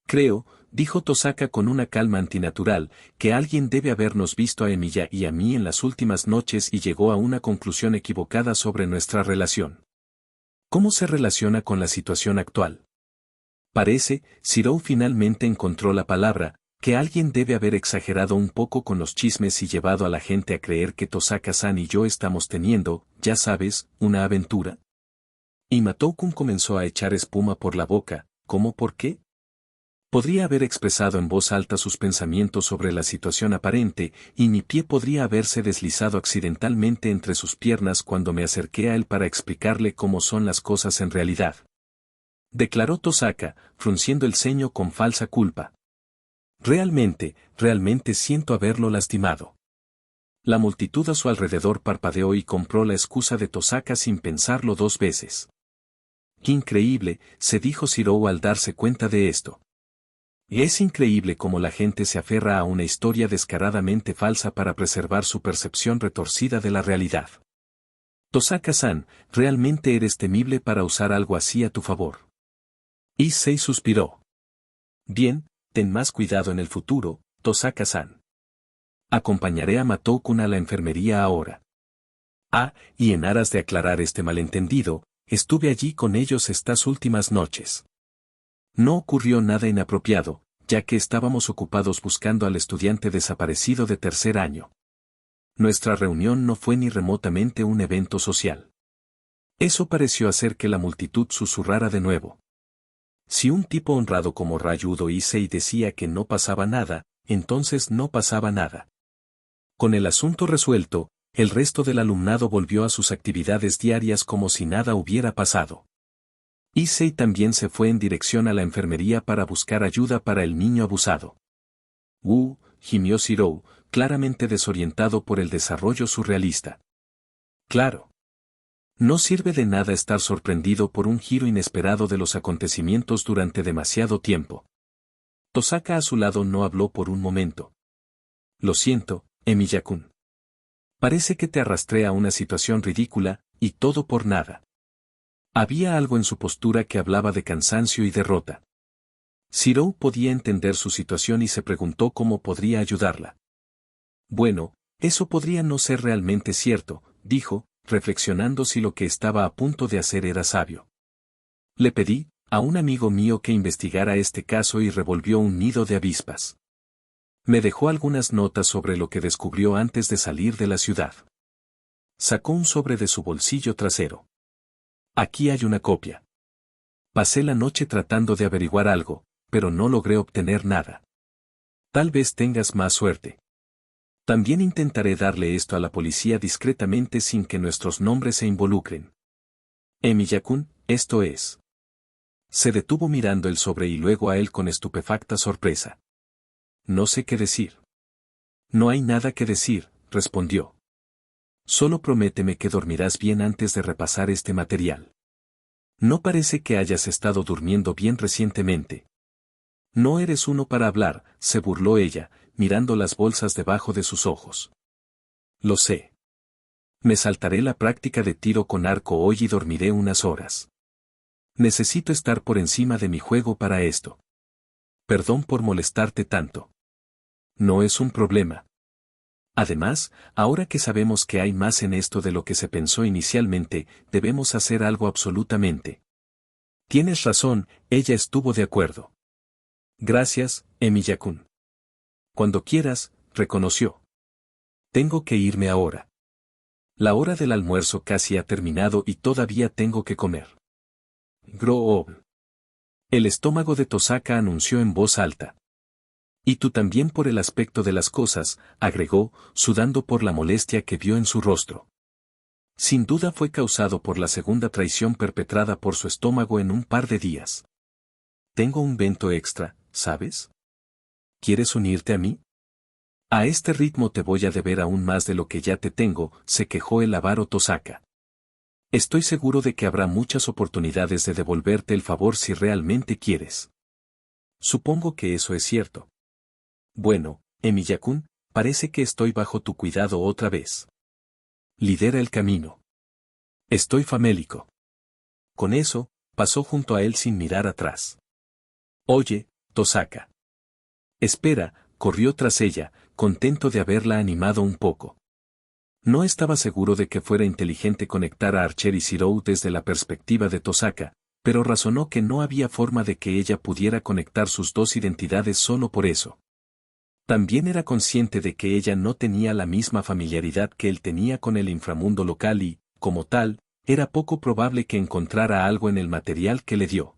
Creo, dijo Tosaka con una calma antinatural, que alguien debe habernos visto a Emiya y a mí en las últimas noches y llegó a una conclusión equivocada sobre nuestra relación. ¿Cómo se relaciona con la situación actual? Parece, Shirou finalmente encontró la palabra, que alguien debe haber exagerado un poco con los chismes y llevado a la gente a creer que Tosaka-san y yo estamos teniendo, ya sabes, una aventura. Y Matou-kun comenzó a echar espuma por la boca, ¿cómo por qué? Podría haber expresado en voz alta sus pensamientos sobre la situación aparente, y mi pie podría haberse deslizado accidentalmente entre sus piernas cuando me acerqué a él para explicarle cómo son las cosas en realidad. Declaró Tosaka, frunciendo el ceño con falsa culpa. Realmente siento haberlo lastimado. La multitud a su alrededor parpadeó y compró la excusa de Tosaka sin pensarlo dos veces. ¡Qué increíble!, se dijo Shirou al darse cuenta de esto. Es increíble cómo la gente se aferra a una historia descaradamente falsa para preservar su percepción retorcida de la realidad. Tosaka-san, realmente eres temible para usar algo así a tu favor. Issei suspiró. Bien, ten más cuidado en el futuro, Tosaka-san. Acompañaré a Matou-kun a la enfermería ahora. Y en aras de aclarar este malentendido, estuve allí con ellos estas últimas noches. No ocurrió nada inapropiado, ya que estábamos ocupados buscando al estudiante desaparecido de tercer año. Nuestra reunión no fue ni remotamente un evento social. Eso pareció hacer que la multitud susurrara de nuevo. Si un tipo honrado como Ryudo Issei decía que no pasaba nada, entonces no pasaba nada. Con el asunto resuelto, el resto del alumnado volvió a sus actividades diarias como si nada hubiera pasado. Issei también se fue en dirección a la enfermería para buscar ayuda para el niño abusado. Gimió Shirou, claramente desorientado por el desarrollo surrealista. Claro. No sirve de nada estar sorprendido por un giro inesperado de los acontecimientos durante demasiado tiempo. Tosaka a su lado no habló por un momento. Lo siento, Emiya-kun. Parece que te arrastré a una situación ridícula, y todo por nada. Había algo en su postura que hablaba de cansancio y derrota. Shirou podía entender su situación y se preguntó cómo podría ayudarla. Bueno, eso podría no ser realmente cierto, dijo, reflexionando si lo que estaba a punto de hacer era sabio. Le pedí a un amigo mío que investigara este caso y revolvió un nido de avispas. Me dejó algunas notas sobre lo que descubrió antes de salir de la ciudad. Sacó un sobre de su bolsillo trasero. Aquí hay una copia. Pasé la noche tratando de averiguar algo, pero no logré obtener nada. Tal vez tengas más suerte. También intentaré darle esto a la policía discretamente sin que nuestros nombres se involucren. Emiya-kun, esto es. Se detuvo mirando el sobre y luego a él con estupefacta sorpresa. No sé qué decir. No hay nada que decir, respondió. Solo prométeme que dormirás bien antes de repasar este material. No parece que hayas estado durmiendo bien recientemente. No eres uno para hablar, se burló ella, mirando las bolsas debajo de sus ojos. Lo sé. Me saltaré la práctica de tiro con arco hoy y dormiré unas horas. Necesito estar por encima de mi juego para esto. Perdón por molestarte tanto. No es un problema. Además, ahora que sabemos que hay más en esto de lo que se pensó inicialmente, debemos hacer algo absolutamente. Tienes razón, ella estuvo de acuerdo. Gracias, Emilia-kun. Cuando quieras, reconoció. Tengo que irme ahora. La hora del almuerzo casi ha terminado y todavía tengo que comer. Grow. El estómago de Tosaka anunció en voz alta. Y tú también por el aspecto de las cosas, agregó, sudando por la molestia que vio en su rostro. Sin duda fue causado por la segunda traición perpetrada por su estómago en un par de días. Tengo un vento extra, ¿sabes? ¿Quieres unirte a mí? A este ritmo te voy a deber aún más de lo que ya te tengo, se quejó el avaro Tosaka. Estoy seguro de que habrá muchas oportunidades de devolverte el favor si realmente quieres. Supongo que eso es cierto. Bueno, Emilia-kun, parece que estoy bajo tu cuidado otra vez. Lidera el camino. Estoy famélico. Con eso, pasó junto a él sin mirar atrás. Oye, Tosaka. Espera, corrió tras ella, contento de haberla animado un poco. No estaba seguro de que fuera inteligente conectar a Archer y Zero desde la perspectiva de Tosaka, pero razonó que no había forma de que ella pudiera conectar sus dos identidades solo por eso. También era consciente de que ella no tenía la misma familiaridad que él tenía con el inframundo local y, como tal, era poco probable que encontrara algo en el material que le dio.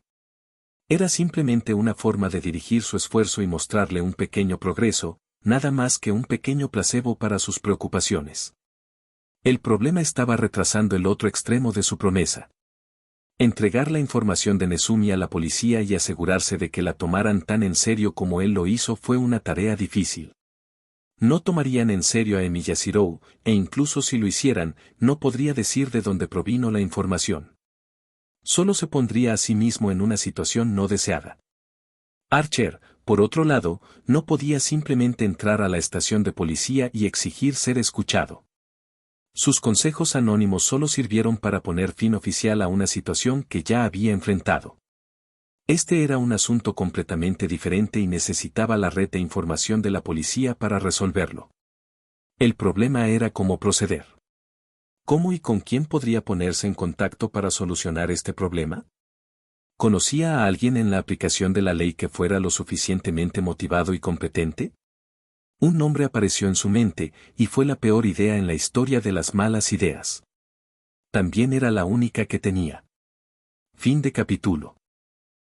Era simplemente una forma de dirigir su esfuerzo y mostrarle un pequeño progreso, nada más que un pequeño placebo para sus preocupaciones. El problema estaba retrasando el otro extremo de su promesa. Entregar la información de Nezumi a la policía y asegurarse de que la tomaran tan en serio como él lo hizo fue una tarea difícil. No tomarían en serio a Emilia Zero, e incluso si lo hicieran, no podría decir de dónde provino la información. Solo se pondría a sí mismo en una situación no deseada. Archer, por otro lado, no podía simplemente entrar a la estación de policía y exigir ser escuchado. Sus consejos anónimos solo sirvieron para poner fin oficial a una situación que ya había enfrentado. Este era un asunto completamente diferente y necesitaba la red de información de la policía para resolverlo. El problema era cómo proceder. ¿Cómo y con quién podría ponerse en contacto para solucionar este problema? ¿Conocía a alguien en la aplicación de la ley que fuera lo suficientemente motivado y competente? Un nombre apareció en su mente, y fue la peor idea en la historia de las malas ideas. También era la única que tenía. Fin de capítulo.